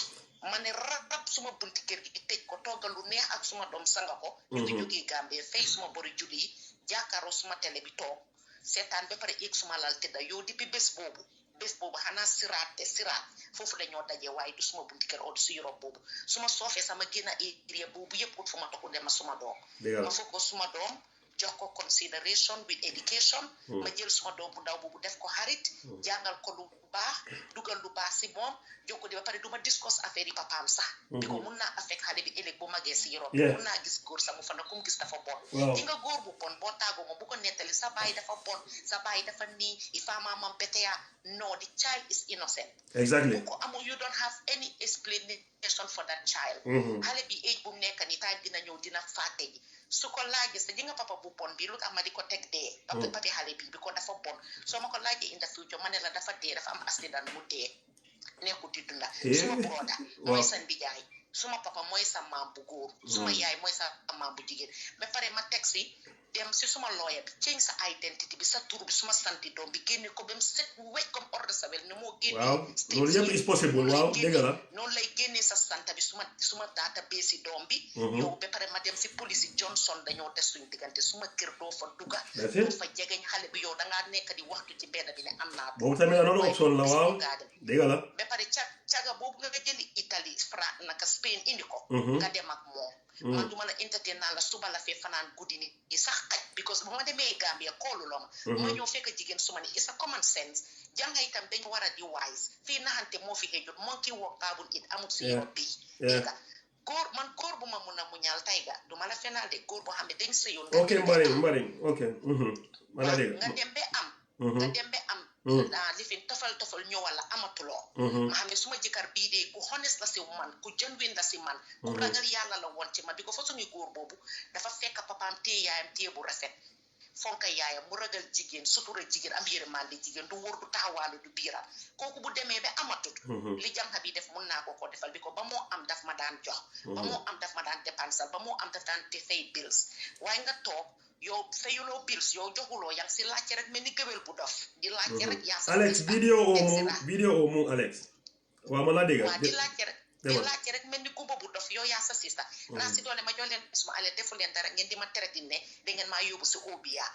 ma ne rab suma bunti kër gi tëj ko toggal lu neex ak suma doom sanga ko ñu ngi jógee Gambie fay suma bori julli yi jàkkaaroo suma télé bi toog seetaan ba pare éeg suma lal tëdda yow depuis bés boobu xanaa siraat foofu dañoo daje waaye du suma bunti kër oo du si Europe boobu suma soofee sama génn area boobu yëpp ut fu ma toxu dema suma doom ma foog ko suma doom jox ko consideration with education ma jël suma doom bu ndaw boobu def ko xarit jàngal ko lu baax dugal lu baax si moom jox ko di ba pare du ma discuss affaire yi papaam sax bi ko mun naa affect xale bi ëllëg bu magee si Europe mun naa gis góor sax mu fa na kum gis dafa bon di nga góor bu bon boo tàggoo moom bu ko nettali sa baay dafa bon sa baay dafa nii ifamamam beteya no the child is innocent exactly ko amul you don't have any explanation for that child xale bi age bu mu nekk ni time dina ñëw dina fàtte ji su ko laajee sa ji nga papa bu bon bi lu tax ma di ko teg dee papi xale bi ko dafa bon soo ma ko laajee in the future ma ne la dafa dee dafa am accident mu dee nekkul di dunda suma broda mooy sa ndijaay suma papa mooy sa maam bu góor suma yaay mooy sa maam bu jigéen ba pare ma teg si dem si suma lawyer bi change sa identity bi sa tur bi suma santi doom bi génne ko ba mu set wecc comme ordre sawel ni moo génne loolu yëpp is possible waaw dëgg la noonu lay génnee sa santa bi suma database si doom bi yow ba pare ma dem si police Johnson dañoo des suñu diggante suma kër doo fa dugga doo fa jegeñ xale bi yow dangaa nekk di waxtu ci benn bi ne am naa boobu tamit loolu option la waaw dëgg la ba pare caga boobu nga jëli Italie France naka Spain indi ko nga dem ak moom man duma la entertain naa la suba la fee fanaan guddi ni yi sax xaj because bu ma demee Gambia koolu loo ma ñëw fekk jigéen suma ni it's a common sense jànga itam dañ war a di wise fii naxante moo fi xëjut monkey walk baabul it amul si Europe bi dégga góor bu ma mun a muñal tayga duma la fenal de góor boo xam ne dañ sëyoon ok mbariñ ok mana dégg nga dem ba am lifin tofal ñëwal la amatuloo ma xam ne suma jëkkër bii de ku honest la si man ku genuine la si man ku ragal yàlla la woon ci man bi ko fa suñu góor boobu dafa fekk papaam téye yaayam téye bu rafet fonka yaayam mu ragal jigéen sutura jigéen am yërmande jigéen du wóor du taxawaalu du biiral kooku bu demee ba amatut li jànq bi def mun naa ko defal bi ko ba moo am daf ma daan jox ba moo am daf ma daan dépensal ba moo am daf daan te fay bills waaye nga toog yow fayuloo bills yow joxuloo yang si laajte rek mel ni gëwël bu dof di laajte rek yaa sa Alex video o mu Alex waaw ma la dégg waaw di laajte rek mel ni kumba bu dof yow yaa sa sista naa si doole ma jox leen suma ale defu leen dara ngeen di ma tere di ne da ngeen maa yóbbu si obia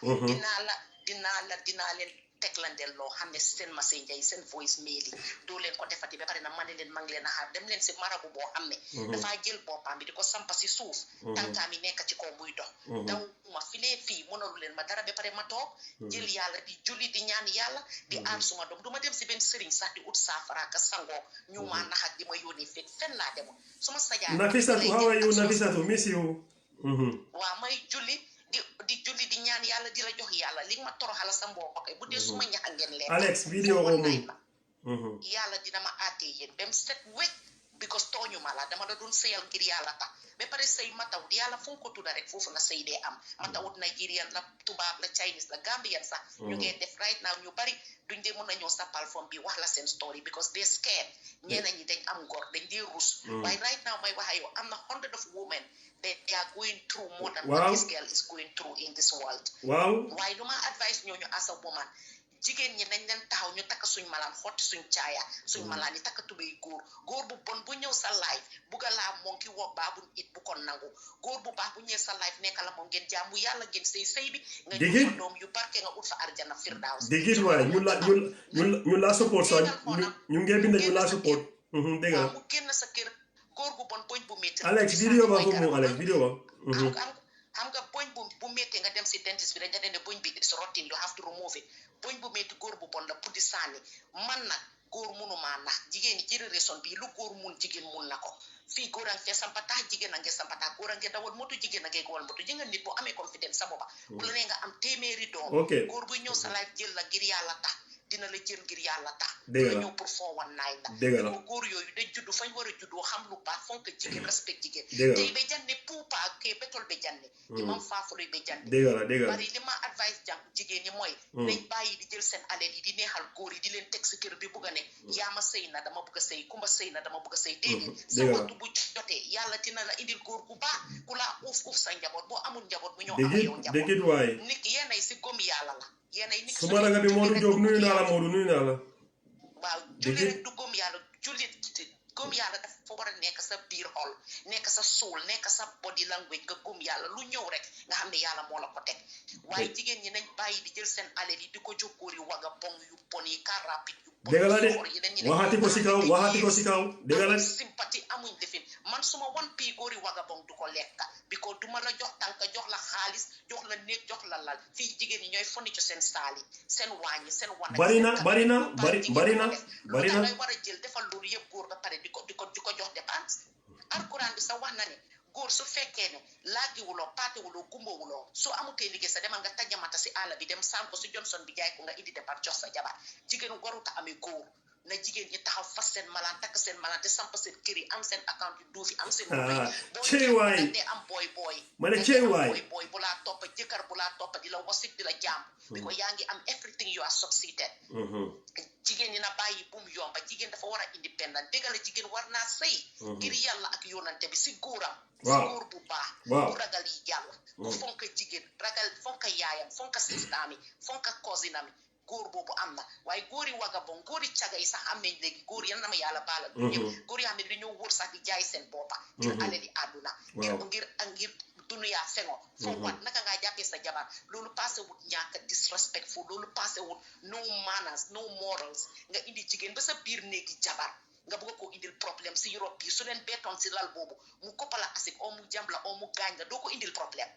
dinaa leen teglandel loo xam ne seen messenger yi seen voice mail yi doo leen ko defati ba pare na ma ne leen mang leen a xaar dem leen si marabu boo xam ne dafaa jël boppam bi di ko sampa si suuf tànkaam yi nekk ci kaw muy dox daw ma filee fii mënalu leen ma dara ba pare ma toog jël yàlla di julli di ñaan yàlla di aar suma doom du ma dem si benn sëriñ sax di ut saafara ka sangoo ñu maa nax ak di ma yónnee fekk fenn laa demoon suma sajaa Nafisatu how are you Nafisatu miss you waaw may julli di julli di ñaan yàlla di la jox yàlla li ma toroxala sa mbokk bu dee suma ñaxa ngeen leen Alex video o mu yàlla dina ma àttee yéen ba mu set wecc because tooñu ma la dama la doon sëyal ngir yàlla tax ba pare sëy ma taw di yàlla fu ko tudda rek foofu la sëy dee am ma tawut Nigerian la tubaab la Chinese la Gambian sax ñu ngee def right now ñu bari duñ dee mën a ñëw sa platform bi wax la seen story because they scared ñeena ñi dañ am ngor dañ dee rus waaye right now may waxa yow am na hundred of women they are going through more than what this girl is going through in this world waaye lu ma advice ñooñu as a woman jigéen ñi nañ leen taxaw ñu takk suñ malaan xotti suñ caaya suñ malaan yi takk tubéy góor bu bon bu ñëw sa life bugga laa moom ki woo baabun it bu ko nangu góor bu baax bu ñëw sa life nekk la moom ngeen jaamu yàlla ngeen sëy bi nga ñëw fa doom yu barke nga ut fa arjana firdaws dégg waaye ñu la support sax ñu ngeen bind ñu la support dégg nga mu génn sa kër góor bu bon boñ bu métti Alex video ba ko mo Alex video ba xam nga boñ bu métti nga dem si dentiste bi dañ ne boñ bi is rotten you have to remove it boñ bu métti góor bu bon la pour di sànni man nag góor mënumaa nax jigéen ñi génération bi lu góor mun jigéen mun na ko fii góor a ngi sampata jigéen a ngi sampata góor a ngi dawal moto jigéen a ngi dawal moto ji nga nit boo amee confidence sa boppa bu la nee nga am téeméeri doom góor buy ñëw sa life jël la ngir yàlla tax dina la jël ngir yàlla tax la ñëw pour 419 la ko góor yooyu dañ juddu fañ war a juddoo xam lu baax fonk jigéen respect jigéen tey ba janne puupa ke bétol ba janne imam faafoloy ba janne bari li ma advice jàng jigéen ñi mooy dañ bàyyi di jël seen aleel yi di neexal góor yi di leen teg si kër bi bugg a ne yaa ma sëy na dama bugg a sëy kumba sëy na dama bugg a sëy déedéet sa waxtu bu jotee yàlla dina la indil góor gu baax ku laa uuf sa njaboot boo amul njaboot bu ñëw am yow njaboot nit yéenay si gom yàlla la yéenay nit suma raga bi Modou Diop nuyu naa la Modou nuyu naa la waaw julli rek du gom yàlla jullit gom yàlla dafa war a nekk sa biir xol nekk sa soul nekk sa body language nga gom yàlla lu ñëw rek nga xam ne yàlla moo la ko teg waaye jigéen ñi nañ bàyyi di jël seen alal yi di ko jox góor yi waga bong yu bon yi car rapide yu bon dégg la de waxati ko si kaw dégg la sympathie amuñ defin man suma wan pii góor yi waga bong du ko lekka bi ko duma la jox tànk jox la xaalis jox la néeg jox la lal fii jigéen ñi ñooy foni ci seen saal yi seen waañ yi seen wan bari na ngay war a jël defal loolu yëpp góor ba pare di ko jox dépense alquran bi sax wax na ne góor su fekkee ne laagiwuloo paatewuloo gumbawuloo su amutee liggéey sa demal nga tajamata si àll bi dem saam ko si Johnson bi jaay ko nga indi dépense jox sa jabar jigéen waruta amee góor na jigéen ñi taxaw fas seen malaan takk seen malaan te samp seen kër yi am seen account yu duufi am seen boo am booy ma ne ceewaay booy bu laa toppa jëkkër bu laa toppa di la wasik di la jaam bi ko yaa ngi am everything you are succeeded jigéen ñi na bàyyi bu mu yomba jigéen dafa war a independent dégg la jigéen war naa sëy ngir yàlla ak yónnante bi si góoram si góor bu baax bu ragal yi yàlla ku fonka jigéen ragal fonka yaayam fonka sistaami fonka cousinam góor boobu am na waaye góor yi waga bon góor yi caga yi sax am nañ léegi góor yan na ma yàlla baala du ñëpp góor yi xam ne dañoo wóor sax di jaay seen boppa ngir alali àdduna ngir dunuyaa fengo fonkat naka ngaa jàppee sa jabar loolu passé wut ñàkk disrespectful loolu passé wut no manners no morals nga indi jigéen ba sa biir néegi jabar nga bëgg ko indil problème si Europe yi su leen bettoon si lal boobu mu koppala asik o mu jam la o mu gaañ nga doo ko indil problème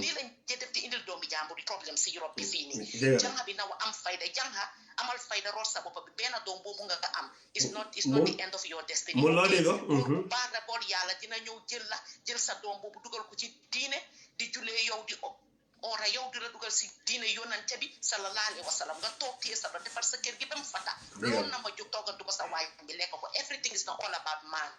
nii lañ def di indil doomi jàmbur di problème si Europe bi fii nii jànga bi naw am fayda jànga amal fayda root sa bopp bi benn doom boobu nga am is not the end of your destiny baax na bool yàlla dina ñëw jël sa doom boobu dugal ko ci diine di julee yow di ora yow di la dugal si diine yonante bi sallallahu alayhi wa sallam nga toog téye sa doom defar sa kër gi ba mu fata loolu na ma jóg toogantu ba sa waay bi lekk ko everything is not all about man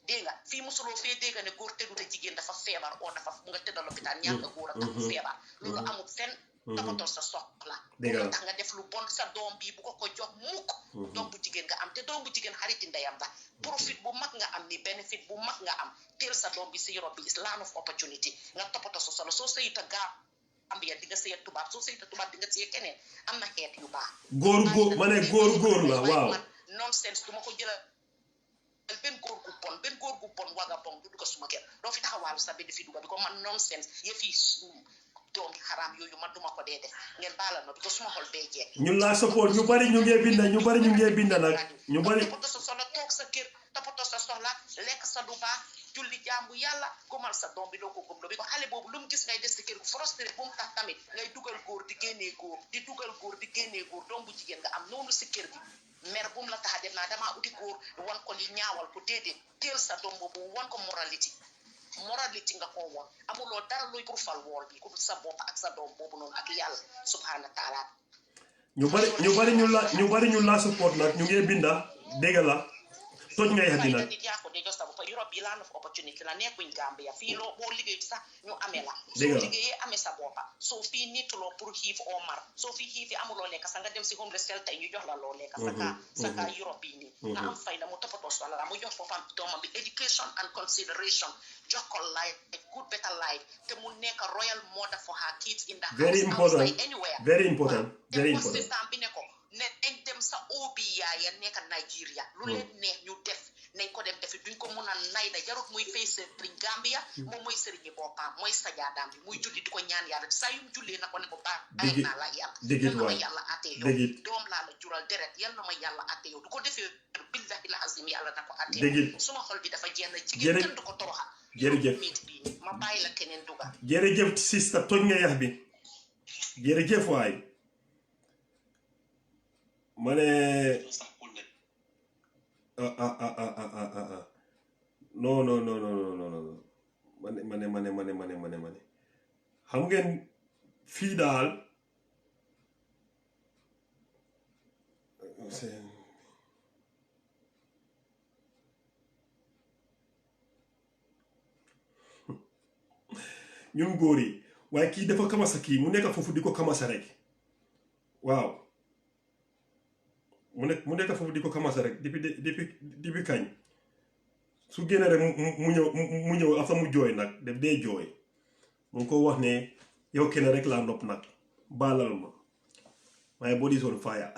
dégg nga fii musuloo fee dégg ne góor tëddute jigéen dafa feebar oo dafa nga tëddal lopitaan ñàkk góor a tax feebar loolu amul fenn toppatoo sa soxla dëgg la tax nga def lu bon sa doom bi bu ko jox mukk doom bu jigéen nga am te doom bu jigéen xariti ndeyam la profit bu mag nga am ni benefit bu mag nga am teel sa doom bi si Europe bi is land of opportunity nga toppatoo sa soxla soo sëyita Gambia di nga sëy tubaab soo sëyita tubaab di nga sëy keneen am na xeet yu baax góor la waaw nonsense du ma ko jëlal benn góor gu bon waga bon du dugg suma kër doo fi taxawaalu sa benn fi dugga bi ko man nonsense yëf yi doomi xaraam yooyu man duma ko dee def ngeen baalal ma bi ko suma xol bee jeex ñun laa support ñu bari ñu ngee binda nag ñu bari toppatoo sa soxla toog sa kër toppatoo sa soxla lekk sa du baax julli jaamu yàlla gomal sa doom bi loo ko gomloo bi ko xale boobu lu mu gis ngay des si kër gu frustré bu mu tax tamit ngay dugal góor di génnee góor di dugal góor di génnee góor doom bu jigéen nga am noonu si kër gi mer bu mu la tax a dem naa damaa uti góor wan ko li ñaawal ko déedéet teel sa doom boobu wan ko morality nga ko woon amuloo dara luy pour fal wool bi ku sa bopp ak sa doom boobu noonu ak yàlla subhanahu wa taala ñu bari ñu la support nag ñu ngee binda dégg la toj ngay xati nag nit yaa ko dee jox sa bopp Europe bi land of opportunity la nekkuñ Gambia fii loo boo liggéey sax ñu amee la soo liggéeyee amee sa boppa soo fii niituloo pour xiif oo mar soo fii xiifi amuloo lekka sax nga dem si homeless shelter ñu jox la loo lekka sa kaa Europe yi nii nga am fayda mu toppatoo soxla la mu jox boppam doomam bi education and consideration jox ko life a good better life te mu nekk royal mother for her kids in the house outside anywhere very important bi ne ko ne dañ dem sa obi yaaya nekk Nigeria lu leen neex ñu def nañ ko dem defi duñ ko mun a nay da jarut muy fay sëriñ Gambia moom mooy sëriñi boppam mooy sajaadaam bi muy julli di ko ñaan yàlla saa yum jullee na ko ne ko bàyyi naa la yàlla yal na ma yàlla attee yow doom laa la jural deret yal na ma yàlla attee yow du ko defee billahi la azim yàlla na ko attee suma xol bi dafa jenn jigéen kenn du ko toroxa jërëjëf bii ma bàyyi la keneen duga jërëjëf sista toj nga yax bi jërëjëf waay ma ne non ma ne xam ngeen fii daal ñun góor yi waaye kii dafa kamasa kii mu nekk foofu di ko kamasa rek waaw mu nekk foofu di ko kamasa rek depuis kañ su génne rek mu ñëw after mu jooy nag def dee jooy mu ngi ko wax ne yow kenn rek laa nopp nag baalal ma my body is on fire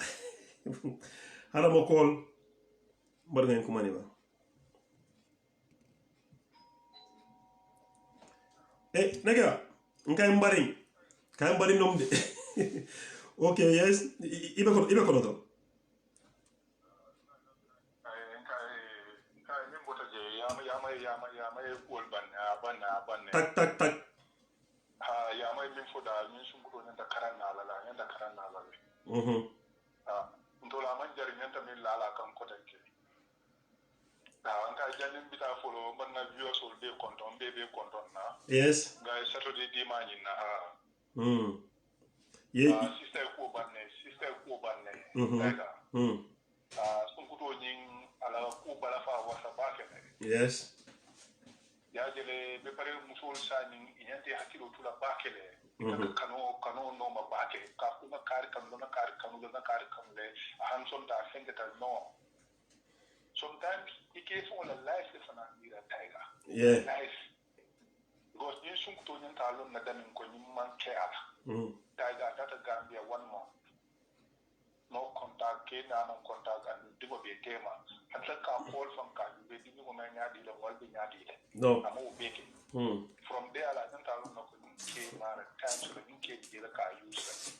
xaaral ma kool mbar ngeen ko mani ba nega nkay mbari nom de okay yes ibe ko to tak ya mai min foda min sun gudo nan da karan na lala yan da karan na lala ntola man jari nyanta min lala kan kotan ke an ka janin bita folo man na biyo sol be konton na yes ga saturday di mani na sister ko banne daga sun gudo nyin ala ko bala fa wasa ba ke yes ya jele be pare musul sani inyante hakilo tula bakele kano no ma bakele ka kuma kar kanu le hanson da fengeta no sometimes it is on a life is an amira tiger life because you sun to nyen talon na damin ko nyim man care tiger data Gambia 1 month no contact ke na no contact and digo be tema hatta ka call from ka be digo mo na nyadi le wal be nyadi le no amo beke from there la tan talon no ko ke mara time so ni ke de la ka use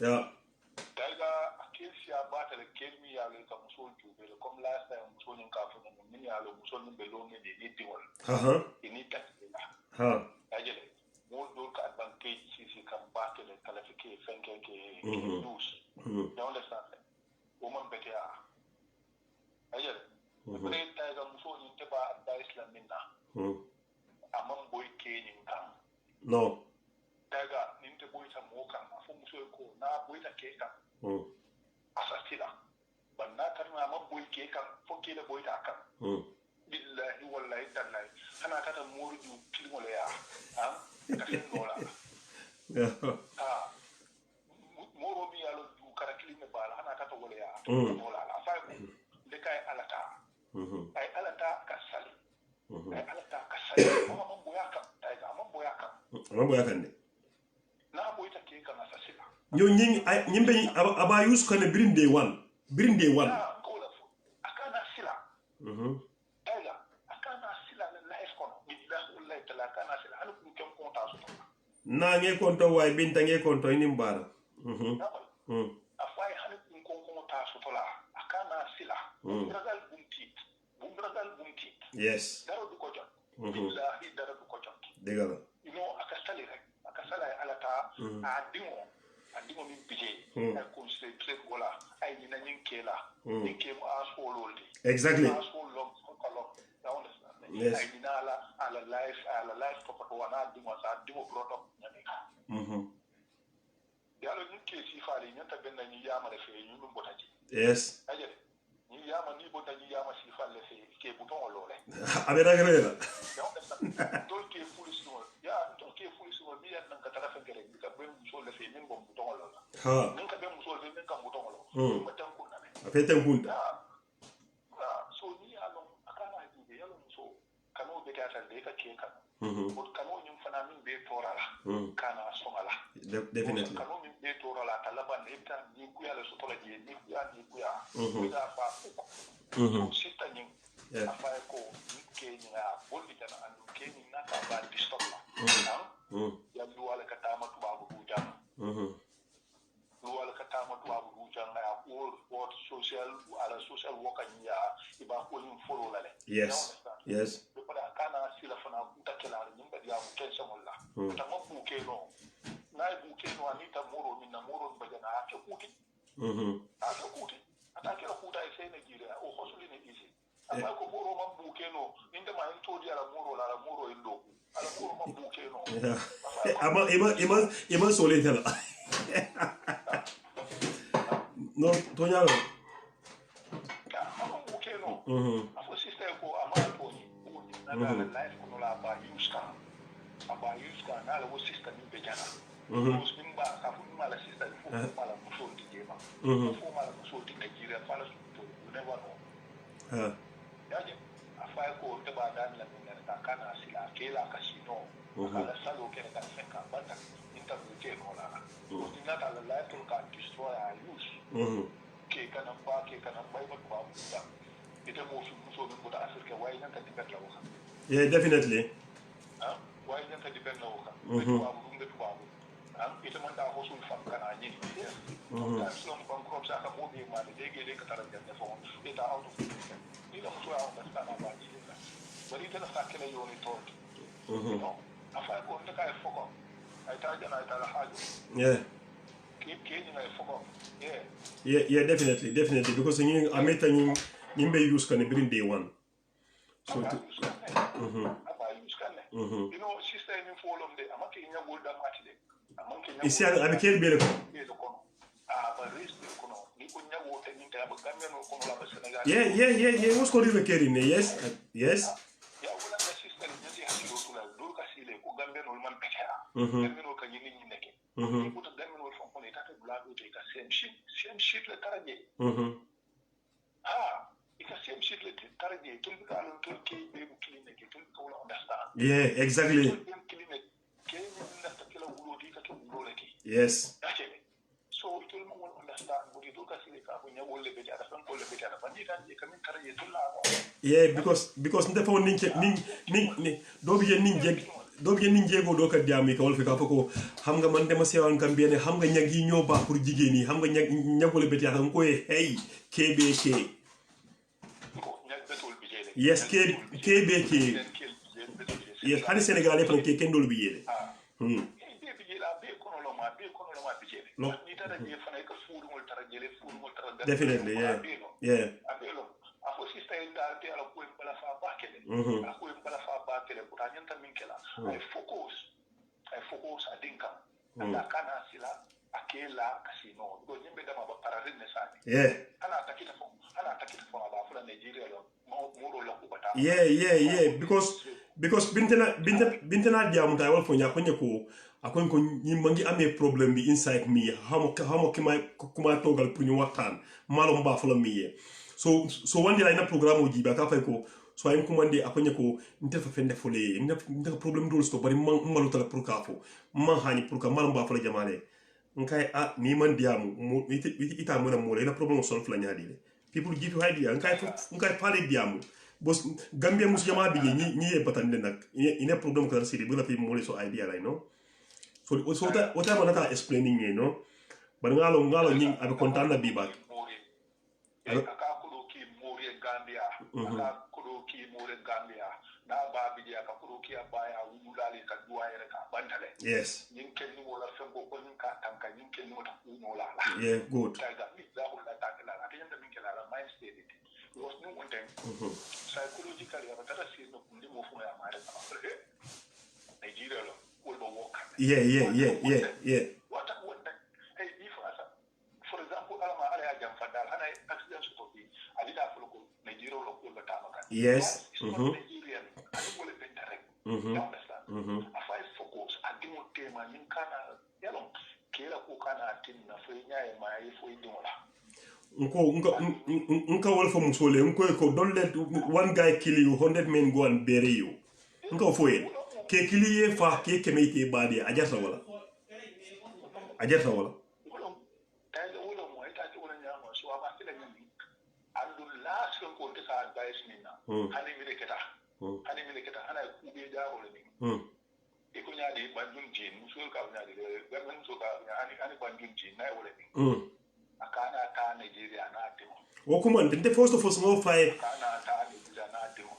yeah daga akesi abata le kelmi ya le ka muso jube le comme last time muso ni ka fu ni ya le muso ni be lo ni de ni tiwol ini ta ajele mo do ka advantage si kan bata le kala fike fenke ke use you understand woman better ajele pre ta muso ni te ba advice la minna amam boy ke ni kan no daga ninte boyta mo kan afo muso ko na boyta ke kan asatila banna tarma ma boy ke kan fo ke da boyta kan billahi wallahi tallahi ana kata morju kilmo le ya ha ka sen dola wala la fa ko de kay alata ay alata ka sali ay alata ka sali mama boya ka ay mama boya ka de na boy ta ke kana sa sila ño ñimbe aba yus ko ne birinde wan ko la fu akana sila ayla akana sila la life kono billahi wallahi tala kana sila anu ko kem konta so na nge konto way binta nge konto ni mbara afay hanu ko konta so tola akana sila bragal bumti yes daro du ko jot billahi daro du ko jot degala akasali rek akasala alata adimo min bije ay concentrate wala ay ni na nyinkela nyinkem asfololdi exactly asfolom kolom you understand yes ay ni ala life ko ko wana dimo product nyami yalo nyinke si faali nyanta benna ni yama le fe nyum botaji yes aje ni yama ni botaji yama si faale fe ke bouton lolé abera gele la you understand don't ke foolish no ya don't ke foolish no mi yan ka tara fe gele bi ka ben so le fe min bom bouton lolé ha min ka ben so fe min ka bouton lolé ma tan ko na afete kunta so ni alon akana ji yalo so kanu be ta de ka ke kan ko kanu nyum fana min be torala kana somala definitely kanu min be torala talaba neta ni ku yalo so tola je ni ku ya da fa ko sita ni afa ko ni ke ni na bolli tan andu ke ni na ka ba di stop la ya duwala ka tama tu babu buja duwala ka tama tu babu buja na or social worker ni ya iba ko ni follow la le yes kana sila fana utakela nyimba dia mukesha molla tamabu keno na buke no anita moro min na moro bajana ake kuti atakela kuta ise ne gira o hosuli ne ise ama ko moro mambu keno ninde ma into dia la moro indo ala moro mambu keno ama sole tela no tonyalo mambu keno afo sister ko ama to na life ko la ba yuska na la wo sister ni bejana muslim ba ka fu mala sister fu mala muso ti jema fu mala muso ti Nigeria fala su to never know yaje afai ko te ba dan la min na kana sila kela kasino ala salo ke ka feka bata interview ke no la ti na ta la life to ka destroy a use ke kana ba ba ta ite mo fi muso min buta Afrika wai nan ka dibet la waka definitely wai nan ka dibet la waka wa bu ba ite man da hosul fam kana ni ta slum bankrupt sa ka mo be ma de ge ka tara de fo ita out of ni da so ya ba ta na ba ji la bari ta na kele yo ni to no afa ko ta ka foko ay ta jana ta la hajo ke ni na foko definitely because ni ameta ni be use kan bring day one so you know sister ni follow de amake nya golda matide isi abi kel bele ko ba risk ko no ni ko nya wo te ni ta ba gambe no ko la ba Senegal was ko rive keri ne yes ya wala na sister ni ti hakilo tula do ka sile ko gambe no man pekera gambe no ka ni neke ni ko to gambe no fon ko ne ta bla do te ka same shit le taraje ika same shit le taraje tul ka lo tul ke be clinic tul ko la understand exactly yes so tul mo understand budi do ka sile ka ko nyawol le be jara fan ko le be jara bandi kan je kamin taraje tul la because nte fo nin do bi nin jego do ka diami ka wol fi ka fako xam nga man dama sewan kam biene xam nga ñagi ñoo ba pour jigéen yi xam nga ñagole beti xam ko hey KBK yes KBK yes hani Sénégal fa ke ken do lu bi yele definitely afo sister enda te ala ko en bala fa bakele ako en bala fa bakele ko tanyen tan min kela ay focus adinka anda kana sila akela kasino do nyembe dama ba parade ne sani ana takita fo ba fula Nigeria lo mo la ko bata because bintena diamu ta wal fo nya ko nyako akon ko ni mangi amé problème bi inside me hamo kuma togal pour ñu waxtaan malo mba fo la miye so wandi la ina programme o jiba ka fay ko so ay kumande akonya ko nte fa fende fole nte problème dol sto bari malu tala pour ka fo man hani pour ka malo mba fo la jamale nkai ni man diamu ita mo na mo la problème sol fla nyaadi le people give you idea nkai pale diamu bos gambia musu jama bi ni e batande nak ina problème ko sidi bula fi mo le so idea la no so wata manata explaining you know but ngalo nying abe kontana bi bak aka kudo ki mori gambia aka kudo ki mori gambia na ba bi ya ka kudo ki abaya wulale ka duwaye ka bantale yes nyin ken ni wala fembo ko nyin ka tanka nyin ken ni wata ku no la yeah good taga mi za ko la takala ati nyanda min kala mind state was no one thing psychologically abatara si no kundi mo fu ya mare ka Nigeria lo will work yeah what hey if for example alama ala ya jam fadal hana accident ko bi alida fulko Nigeria lo ko ta maka yes Nigerian ani wala ben direct you understand afai focus adimo tema nin kana yalo kila ko kana tin na fe nyaay ma yi fo indimola nka wal fo musole ko don't let one guy kill you 100 men go and bury you nka fo ye ke kiliye fa ke kemete bade ajarta wala tayo wala mo ita to wala nyama so aba sila nyami andu last ko ko sa advice ni na hani mi leketa hana ku be da wala ni e ko nyaade bandun jin musul ka nyaade gamen so ka hani bandun jin na wala ni akana ta Nigeria na atimo o kuma ndente first of all small fire akana ta Nigeria na atimo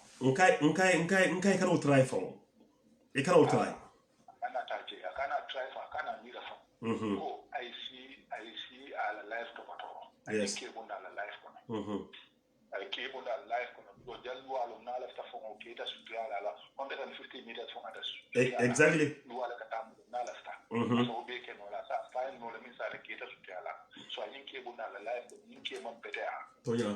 nkai kana try for e kana try akana try for akana mira for oh I see ala life to pato I think bunda ala life kono I keep on that life kono because jalu ala na left for okay ta sutriala ala 150 meters from others exactly duala katamu na left so be ke no la sa fine no le min sa le kita sutriala so I think bunda ala life ni ke man betea to ya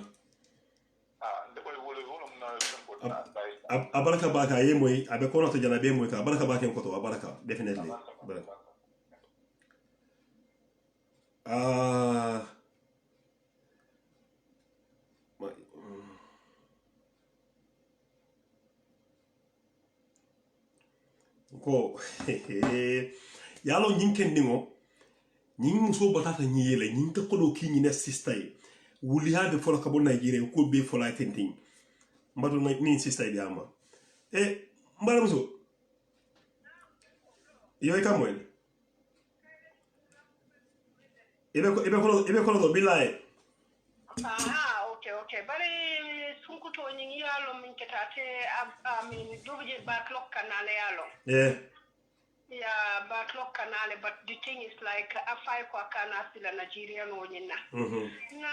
abaraka baka ye moy abe kono to jana be moy ka abaraka baka en ko to abaraka definitely ko yalo nyinken ningo nying muso batata nyele nying ka kodo ki nyine sistay wuli hade fola ka bon Nigeria ko be fola tenting mbadu ni sistay bi ama mbara muso yoy ka moy ibe ko do billahi okay bari sunkuto nyingi yalo min ketate amin dubje backlog kanale yalo yeah backlog kanale but the thing is like afai kwa kana sila Nigeria no nyina na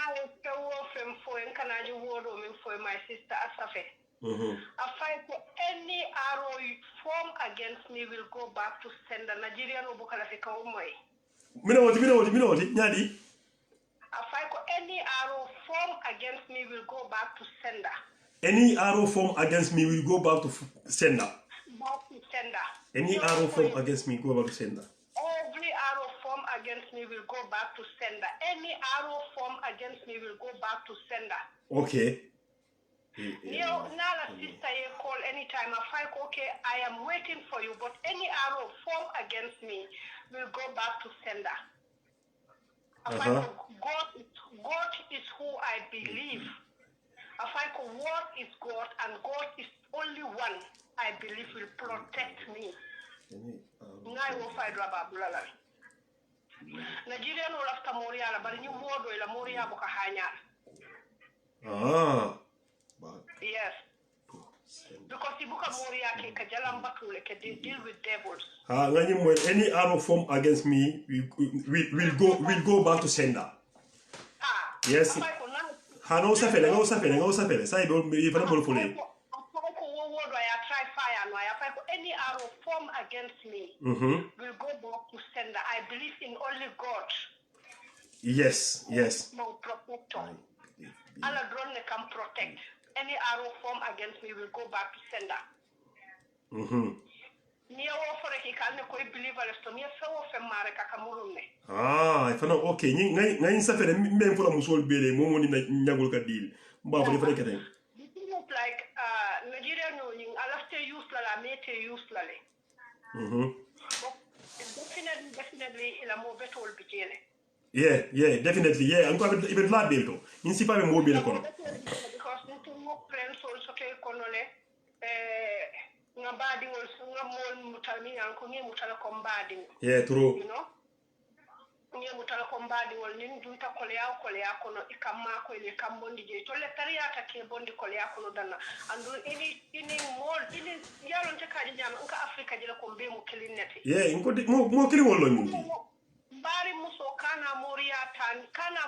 wo fem fo en kana ji wodo min fo my sister asafe afai ko any arrow form against me will go back to sender Nigeria no bukala fe ka moy minoti nyadi afai ko any arrow form against me will go back to sender. Any arrow form against me will go back to sender. Back to sender. Any arrow form against me go back to sender. Every arrow form against me will go back to sender. Any arrow form against me will go back to sender. Okay. Now, sister, you call anytime. Okay, I am waiting for you, but any arrow form against me will go back to sender. God is who I believe. What is God, and God is only one I believe will protect me. Ngai wo fight raba bulala. Nigeria no lafta Moria la bari ni wodo ila Moria boka hanya. Yes. Because ibuka Moria ke kajalamba tule ke deal with devils. Any arrow form against me will go back to sender. Yes. Ngo sapele. Sai do mi fana bol fule. Any arrow form against me will go back to sender. I believe in only God. Yes. No protector. Allah drone can protect. Any arrow form against me will go back to sender. ni ya wo fore ki kalne koy believer to mi fa wo fe mare ka kamurun ne fana okay ngai safere même pour la musol bele momo ni nyagul ka deal mba ko defare kete like Nigeria no ning alafte use la mete use la le definitely ila mo betol bijele definitely anko ibe la belto in si pa be mo bele kono because ntu mo plan so te kono le nga badi wol nga mol mutalmi anko ngi mutala ko mbadi true you know ngi mutala ko mbadi wol nin dunta ko le ya kono ikamma ko ile kambondi je to le tariyata ke bondi ko le ya kono dana andu ini mol ini yalon te kaji jam nka afrika jela ko be mu kilinete inko mo kili wollo ni bari muso kana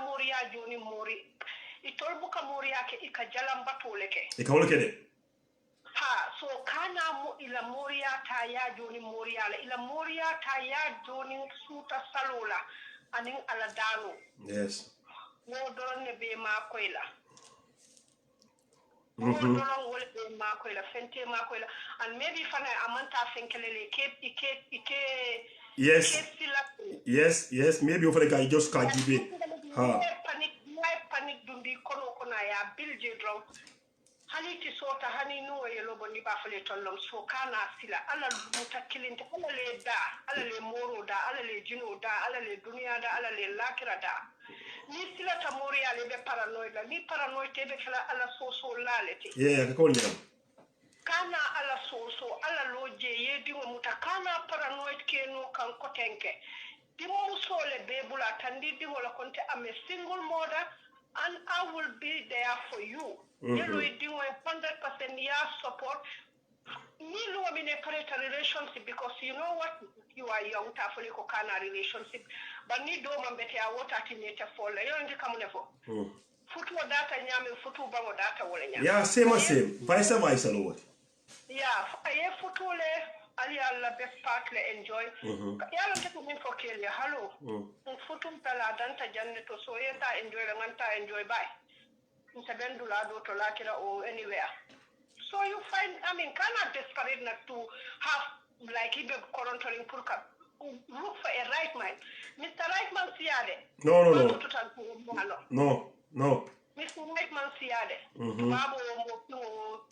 moriya joni mori itol buka moriya ke ikajalam batole ke ikawolke de so kana mu ila moriya ta ya joni moriya la ila moriya ta ya joni suta salola anin ala dalo yes wo doron ne be ma koyla wo doron wol be ma koyla fente ma koyla and maybe fana amanta fenkelele ike yes maybe over the guy just can't give it panic dundi kono ya bilje draw hani ti sota hani no yelo bonni ba fale tollom so kana sila ala mutakilinte ala le da ala le moro da ala le jino da ala le dunya da ala le lakira da ni sila ta mori ale be paranoid la ni paranoid te be kala ala so lalete ka ko kana ala so ala loje yedi mo mutakana paranoid keno kan kotenke dimo musole be bula tandi dimo la konte am a single mother and I will be there for you. You know, doing 100% yeah support. Me lo mine pareta relationship because you know what, you are young tafuli ko kana relationship but ni do mambete ya wota tinete fola yo ndi kamunefo futu data nyame futu bango data wala nyame same vice lo aye futu le ali alla best part le enjoy yalo te ko min fo kele hallo futu pala danta janne to so yenta enjoy la nganta enjoy bye nsabendu la do to lakira or anywhere. So you find, I mean, cannot desperate not to have like even controlling purka. Look for a right man. Mr. Rightman siade. No. Mr. Rightman siade. Tubabo mo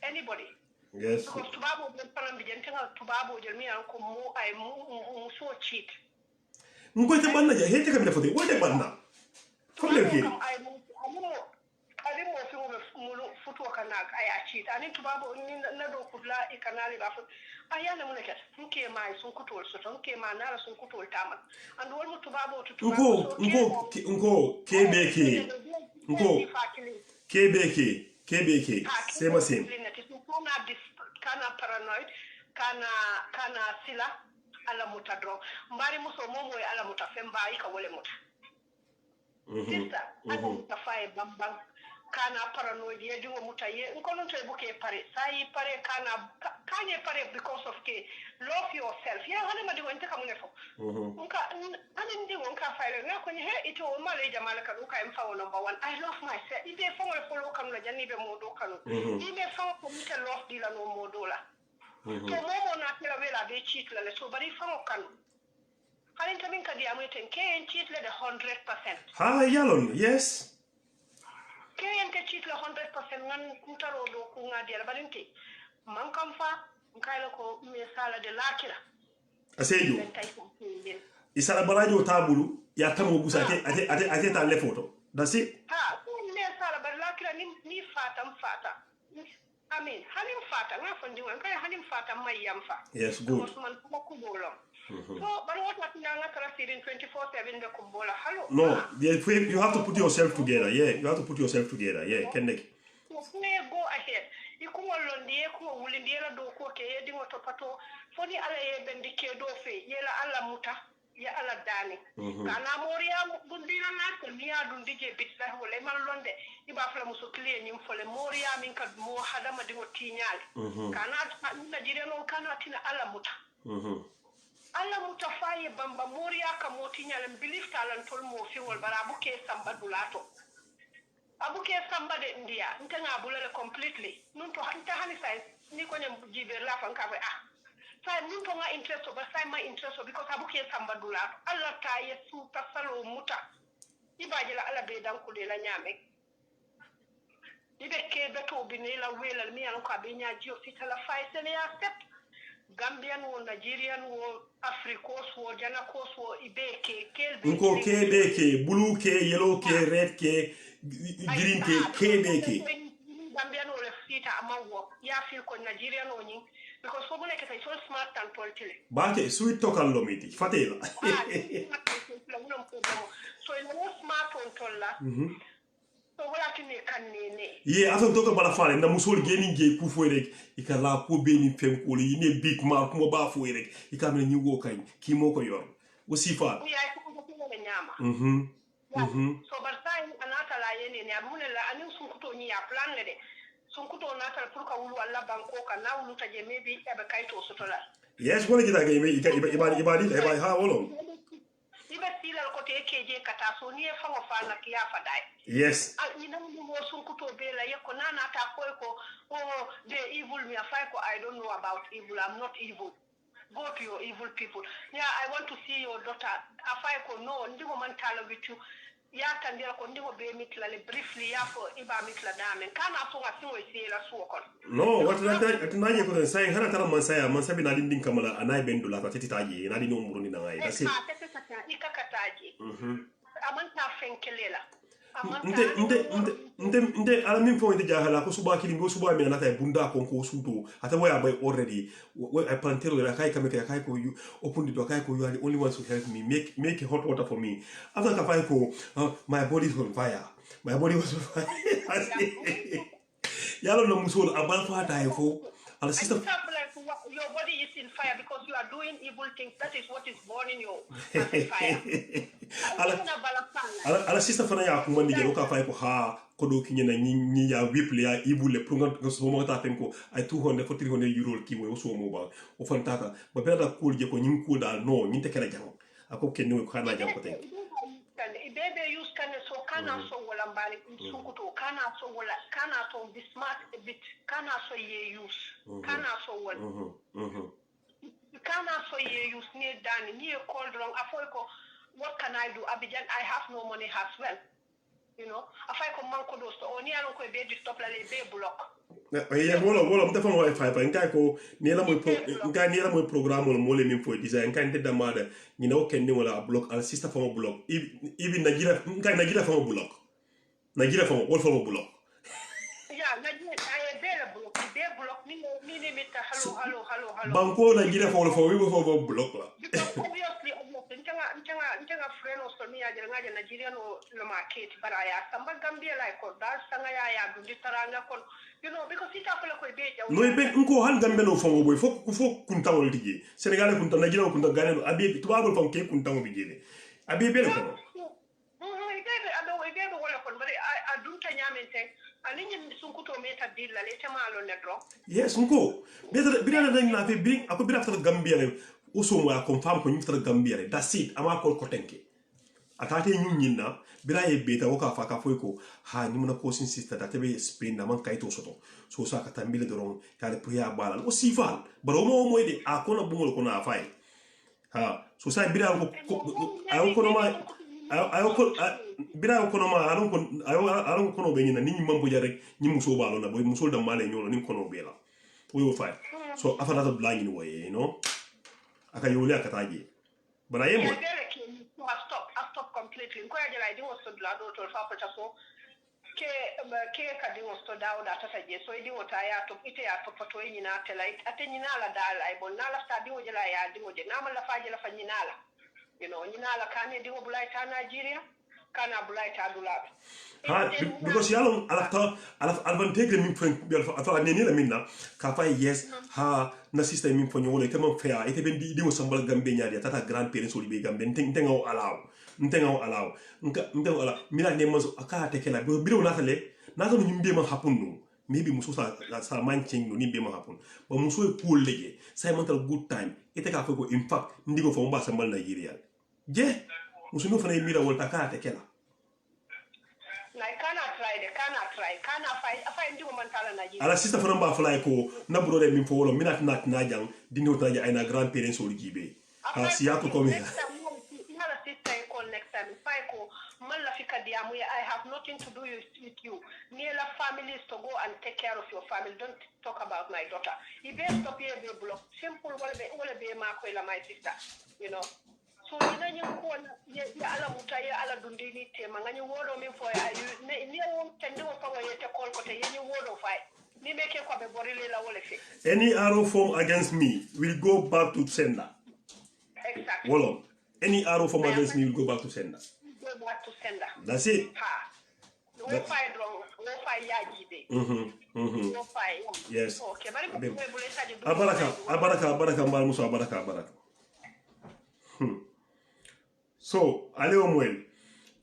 anybody. Yes. Because tubabo param bijentenga tubabo jelmi anko mo ay mo so cheat. Ngoite banna ja hete kamina fode. Wote banna. Problem ki. Mo fi mo futu kana aya cheat ani tubabo ni na do kudla ikanali ba fu ayana mun ket nke mai sun kutol so nke ma na sun kutol taman and wol tubabo to tubabo kbk same kana paranoid kana sila ala mutadro mbari muso momo ala mutafemba ika wole muta sister ala mutafai bambang kana paranoid ye dingo mutaye nkono to buke pare sai pare kanye pare because of ke love yourself ya hane madi wonte kamune fo nka ane ndi wonka faile na kwenye he ito male jamala ka duka emfa number 1 I love myself ibe fo mo follow kanu la janni be modo kanu ibe fo ko mita love dila no modo la to momo na tela wela be cheat la le so bari fo kanu hane tamin kadi amete ke en cheat le de 100% yalon yes Kayan ka cheat la 100% ngan kutaro do ku ngadi ala balinti man kam fa ngayla ko me sala de lakira asejo isala barajo tabulu ya tamo busate ate ta le photo that's it me sala bar lakira ni fata amin halim fata nga fondi wan kay halim fata mayam fa yes good man ko bolo so but what nga tara sirin 24/7 be ko bola halo no you have to put yourself together you have to put yourself together kennek go ahead ikumo londi ko wulindi la do ko ke yedi ngoto pato foni ala ye bendi ke do fe yela ala muta ya ala dani kana moriya bundina na ko miya dundi je bitla wala man londe iba fala muso clear nyim fole moriya min ka mo hadama dingo tinyale kana na jire non kana tina ala muta alla mutafaye bamba moriya ka moti nyalen belief talan tol mo fi wol bara buke samba dulato abuke samba de ndia ntanga bulale completely nun to hanta hani sai ni ko nyam jibe la fan ka sai mun to nga interest ba sai ma interest because abuke samba dula Allah ta yesu tasalo muta ibaje la ala be dan kule la nyame ibe ke beto binela wela mi an ko be nyaaji o fitala fay sene ya step Gambian wo Nigerian wo Africos wo Janakos wo ibe ke kelbe nko kebe ke blue ke yellow ke red ke green ke kebe ke Gambian wo le fita amawo ya feel ko Nigerian wo nyi because for bone ke tay so smart and toltile ba ke sweet tokal lo miti fatela so in no smart on tolla so wala tini kanene ye asan toka bala fale na musol geni ge ku fo rek ikala ko beni fem ko li ne big ma kuma ba fo rek ikamene ni wo kay ki moko yor aussi fa ya ko ko nyama so bartai anata la yene ne amune la anin sun kuto ni ya plan le de sun kuto nata pour ka wulu alla banko ka na wulu taje maybe ebe kayto sotola yes wala kita ga ibadi ha wolo ibe silal ko te keje kata so ni e fango fana ki ya fadai yes ina mo sun kuto bela yeko nana ta ko oh the evil me afai ko I don't know about evil I'm not evil go to your evil people yeah I want to see your daughter afai ko no ndimo man talo with you ya tandira ko ndimo be mitla le briefly ya ko iba mitla dame kana so ngasingo isela so kon no what atanaje ko sai hana tara man sabi na dindin kamala anai bendula ta titaji na dinu umuruni na ngai that's it ikakataji amanta fenkelela nte ala min fo inde jahala ko suba kili ngo suba mi nata bunda ko suto ata waya bay already I plantero la kai kameka kai ko you open the door kai ko you are the only ones who help me make hot water for me after ka fay ko my body is on fire my body was on fire yalo no musol abal fa tay fo ala sister your body is in fire because you are doing evil things that is what is burning you fire ala sister fana ya kuma ni jero ka fay ko ha ko do ki nyina ni ya wiple ya ibule pour nga so mo ta fen ko ay 200 for 300 euro ki wo so mo ba o fantaka ba bela ko je ko nyim ko dal no nyinte kala jang ako ken no ko na jang ko tay bebe use kana so kana so wala mbali sunkuto kana so wala kana so be smart a bit kana so ye use kana so wala kana so ye use ni dani ni call wrong afoiko what can I do Abidjan I have no money as well you know afai ko manko do so oni alon ko be di stop la le be block ye wolo mta famo wifi pa nkai ko ni la mo programme mo le min fo design kan te damada ni no ken ni wala block al sister famo block ibi nagira famo block nagira famo wol famo block ya nagira ay be block ni meta hello banko nagira famo famo block la obviously ntanga freno so mi ajira ngaje Nigeria no market baraya samba Gambia like ko da sanga ya dundi taranga kon you know because ita ko ko be jaw no be nko han Gambia no fongo boy fo kunta wol tigi Senegal kunta Nigeria kunta Ghana no abi tubabul fam ke kunta mo bigele abi be ko ide wala kon bari adunta nyamente aninyi sunkuto meta dilla le tamalo ne dro yes nko bira dañ na fe bi ako bira fa Gambia le uso mo confirm ko nyifta Gambia le that's it ama ko tenke atate nyinna bira ye beta ko ka fa ka foi ko ha ni mona ko sin sister da tebe Spain na man kayto soto so sa ka tambile doron kale priya balal o sifal baro mo moyde a ko na bungol ko na fay ha so sa bira ko ayo ko no ma ayo ko bira ko no ma alon ko no be nyina ni mambo jare ni muso balo na boy muso da male nyolo ni ko no be la we fay so afana da blangi ni way you know aka yole aka taji bara yemo stop completely ko ya jala di wosto la do to fa pata so ke ka di wosto dawo da tata je so di wota ya to ite ya to pato yin na tela ate yin ala dal ay bon na la sta di wojala ya di woje na ma la faje la fa yin ala you know yin ala kan di wo bulai ta Nigeria kana bulai ta dulab ha because yalo ala advantage min point bi ala ne ni la minna ka fa yes ha na system min fonyo wala tama fair ite ben di mo sambal Gambe nyaadi tata grand parents woli be Gambe ntengo alaw nka ala mina ne maso aka tekela bi do na tale na to nyimbe ma hapunno maybe muso sa manching no nimbe ma hapun ba muso e cool lege say mental good time ite ka fa ko in fact ndigo fo mba sambal Nigeria je muso no fa na mira wala ka tekela like kana try try de kana fay ndigo man tala na ji ala sister fana ba fly ko na brother min fo wolo minat nat na jang dinno tan ay na grand parents o jibe ha siya to ko mi hala sister e call next time fay ko man la fika diamu I have nothing to do with you near la families to go and take care of your family don't talk about my daughter you better stop here be block simple wala be ma ko la my sister you know so ina nyi ko ya ala muta ya ala dundini te mangani wodo min fo ya ni won tende wo fawo yete call ko te yenyi wodo fay ni meke ko be borile la wala fi any arrow form against me will go back to sender exactly wolo any arrow form against me will go back to sender that's it no fire wrong no fire yajibe no fire yes okay bari ko bule saji abaraka mbal muso abaraka so ale o moel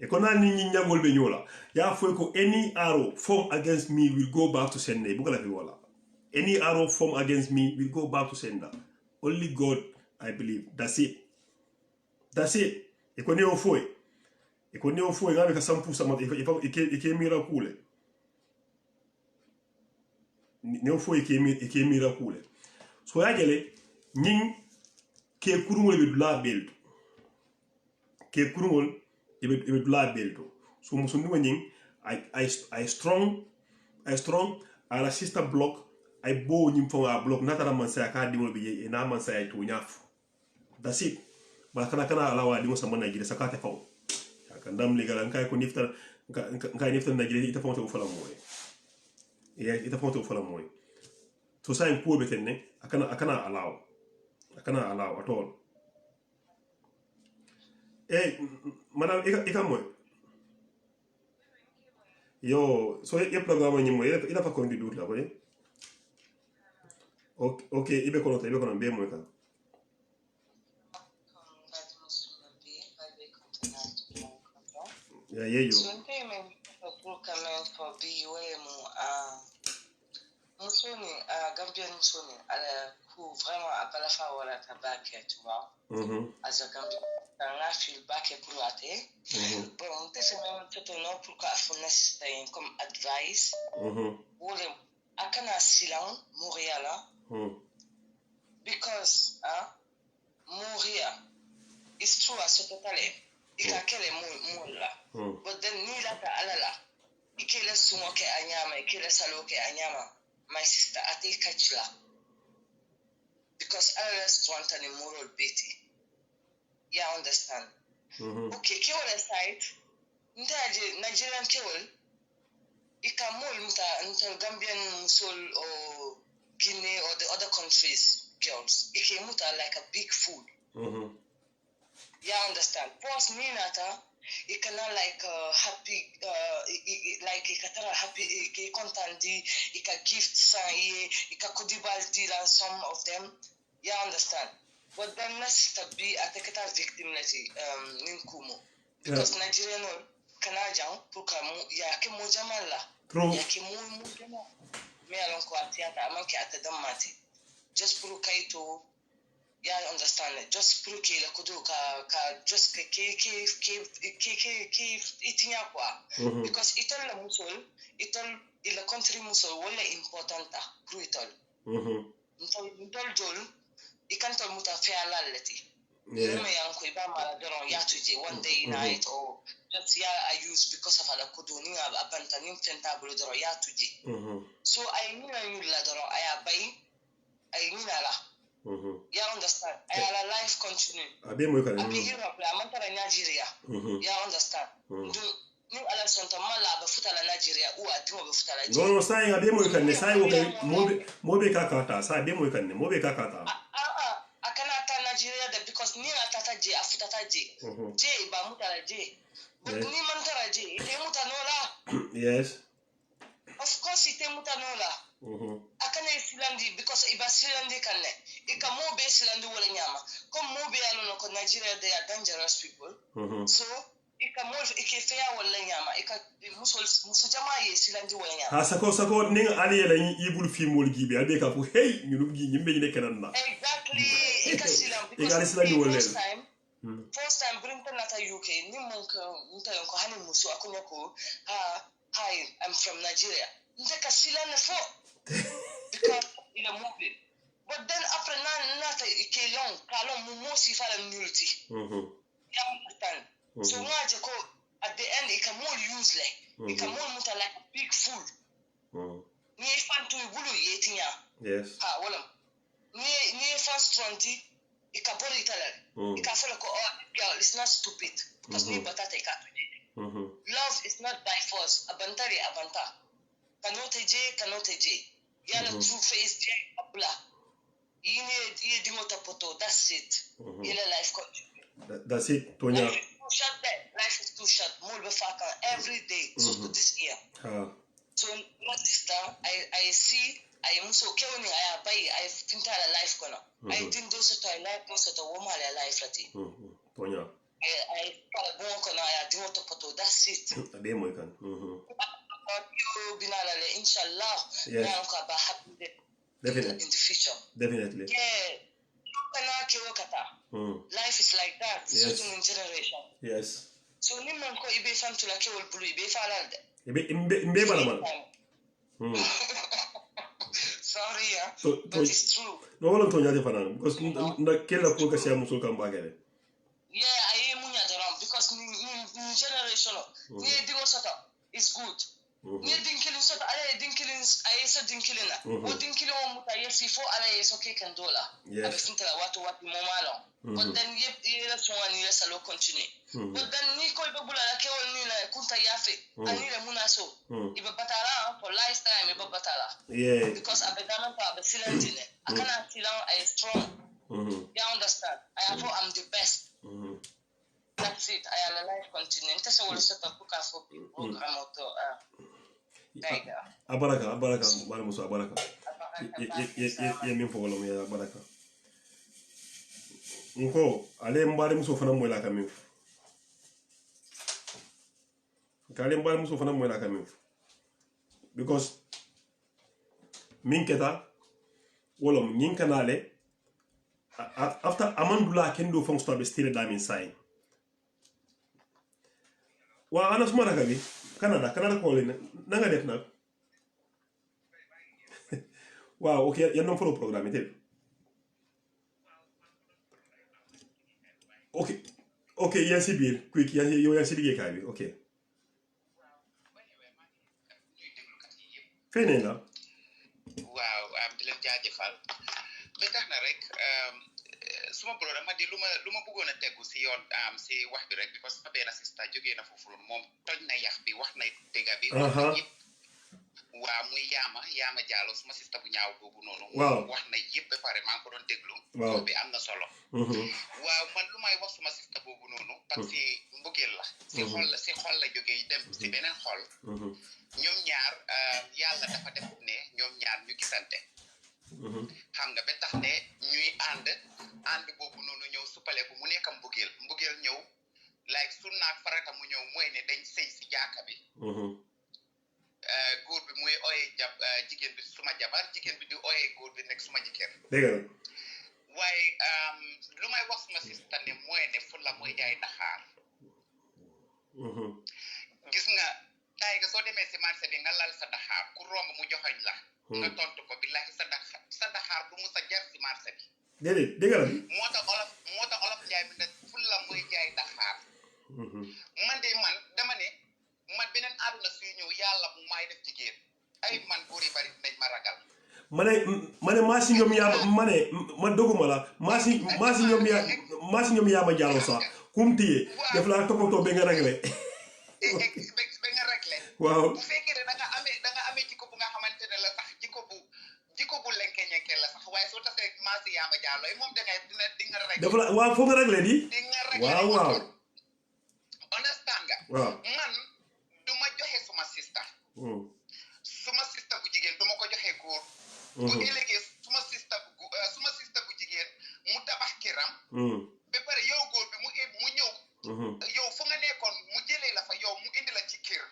e kona ni nyangol be nyola ya foi ko any arrow form against me will go back to sender bugala fi wala any arrow form against me will go back to sender only God I believe that's it e ko ne o foi ngabe ka sampu sama e ke miracle ne o foi e ke miracle so ya gele nyin ke kurungol be dula belto ke kurungol e be dula belto so musundi nyin I strong ala sister block ay bo nyim fo a block natara man sa ka dimol be e na man sa to nyaf that's it ba kana ala wa dimo sama na gida sakate faw kan dam legal an kay ko niftar kay niftar na gida ita fonto fala moy ita fonto fala moy to sa en ko be tenne akana alaw at all madam ika moy yo so e programme ni moy ila fa ko ndi dut la ko okay ibe kono be moy kan yeah yo Suntemen pour quand même pour biwemo musoni Gambian musoni ala ku vraiment apala fa wala tabake tu vois as a Gambian na feel back pour ate bon c'est même tout non pour ka fournisse comme advice wole akana silang Montreal because Montreal is true as totally ikakele mulla but then ni la ta alala ikele sumo ke anyama ikele salo ke anyama my sister ate kachla because alala stranta ni moral beti yeah understand okay kewala side ndaje Nigerian kewal ikamol muta Gambian musol or Guinea or the other countries girls ikemuta like a big food yeah understand first minata it can like happy like ikatara happy contandi ika gift sign ika kodibaldi and some of them yeah understand but then next to be atakata victim lati ninkumo because Nigerian kanajang pukamu ya ke mojamala ya ke mojama me alon ko atiata amanke atadamati just purukaito yeah understand it just pruke la kudu ka just ke itinya kwa because itol la musol itol ila country musol wala importanta pru itol itol jol ikantol muta fair lati me yanko iba mala doron ya tuje one day night or just I use because of ala kudu ni abanta ni fenta bulu doron ya tuje so I mean la doron I mean la yeah understand I life continue abi moy kan abi Europe la man tara Nigeria yeah understand ni ala sonto mala ba futa la Nigeria o adimo ba futa la no sai abi moy kan ne sai wo kai mobe kakata sai abi moy kan ne mobe kakata akana ta Nigeria da because ni atata je afuta ta je ba mutala je but ni man tara je ite mutanola yes of course ite mutanola akana isilandi because iba silandi kanne ika mobe silandi wala nyama comme mobe ano ko Nigeria they are dangerous people so ika mobe ikefea wala nyama ika muso jamaa ye silandi wala nyama ha sako ni ali la yibul fi mol gibe albe ka fu hey ñu gi ñimbe ñu nekenan na exactly ika silam because silandi wala first time bring nata UK ni monka nta ko hani muso akunya ko hi, I'm from Nigeria. Ndeka sila na fo. Because in a movie. But then after nata ikelong, kalong mumosi fala nulti. You understand? So ngaje ko at the end it can more useless. It can more muta like a big fool. Ni fan to bulu yetinya. Yes. Ha wala. Ni fan stronti ikabori itala. Ikafala ko oh girl it's not stupid. Because ni batata ikatu. Love is not by force. Abantari abanta. Kanote J. Yana true face J abla. Yine dimota poto. That's it. Yele life coach. That's it, Tonya. Life is too short there. Life is too short. Mulbe faka every day. So to this year. So not this time. I see. I am so kewni. I buy. I think a life kono. I think those to I like most of the woman I life lati. Tonya. I bon kono. I dimota poto. That's it. Ade mo kan. Inshallah, yes. Definitely. In the future. Definitely. Yeah. Life is like that. Yes. Certain generation. Yes. So nimman ko ibe fam to like wol bulu ibe falalde. Ibe balaman. Sorry, yeah. But it's true. No wala to nyade fanan because na kella ko ka sia musul kan bagere. Yeah, I am munya daram because ni generation ni dingo sata is good. Ni dinkilin sota ala dinkilin ayesa dinkilina o dinkilin o muta yesi fo ala yeso ke kan dola abe fintala watu momalo but then yela swani yesa lo continue but then ni ko ibe bula la ke wol ni la kunta yafe ani le munaso ibe batala for lifetime ibe batala yeah because abe dama pa abe silentile akana silan I strong you understand I'm the best that's it I am alive continue ntese wol sota kuka fo program auto abaraka bari muso abaraka ye min fo wala ya baraka nko ale mbari muso fana mo la kamin kale mbari muso fana mo la kamin because min keta wala nyin kanale after amandula kendo fon sto be stile da min sai wa ana suma naka bi Canada ko le nanga def nak waaw ok yan non follow programme tel ok yan si biir quick yan si liggéey kaay bi ok fene la waaw di leen jaajëfal ba tax na rek suma programme ma di luma bëggoon a teggu si yoon si wax bi rek because sama benn sista jógee na foofu moom toj na yax bi wax na dëgga bi yëpp waaw muy yaama jaalo suma sista bu ñaaw boobu noonu wax na yëpp ba pare maa ngi ko doon déglu bi am na solo waaw man lu may wax suma sista boobu noonu parce que mbëggeel la si xol la jógee dem si beneen xol ñoom ñaar yàlla dafa def ne ñoom ñaar ñu gisante xam nga ba tax ne ñuy ànd boobu noonu ñëw suppale ko mu nekk mbugeel ñëw like sunna ak farata mu ñëw mooy ne dañ sëy si jaaka bi góor bi muy ooyee jigéen bi suma jabar jigéen bi di ooyee góor bi nekk suma jëkkër dëgg waaye lu may wax suma sista ne mooy ne fulla mooy jaay daxaar gis nga tay nga soo demee si marché bi nga lal sa daxaar ku romb mu joxoñ la nga tontu ko billahi sa daxaar du mu sa jar si marché bi déedéet dëgg la moo tax olof njaay bi ne fulla mooy jaay daxaar man de man dama ne man beneen àdduna suy ñëw yàlla mu may def jigéen ay man góor yi bari nañ ma ragal ma ne maa si ñoom yaa ma doguma la maa si ñoom yaa ma jàllo sax kum téye def laa toppatoo ba nga réglé ba nga réglé waaw bu fekkee ne da nga amee jikko bu nga xamante ne la sax jikko bu lenke la sax waaye soo tasee maa si yaa ma jàllo moom di nga réglé def la waaw foog nga réglé di nga réglé waaw understand nga waaw man du ma joxe suma sista bu jigéen du ma ko joxe góor bu ëllëgee suma sista bu jigéen mu tabax kiram ba pare yow góor bi mu ñëw yow fu nga nekkoon mu jëlee la fa yow mu indi la ci kër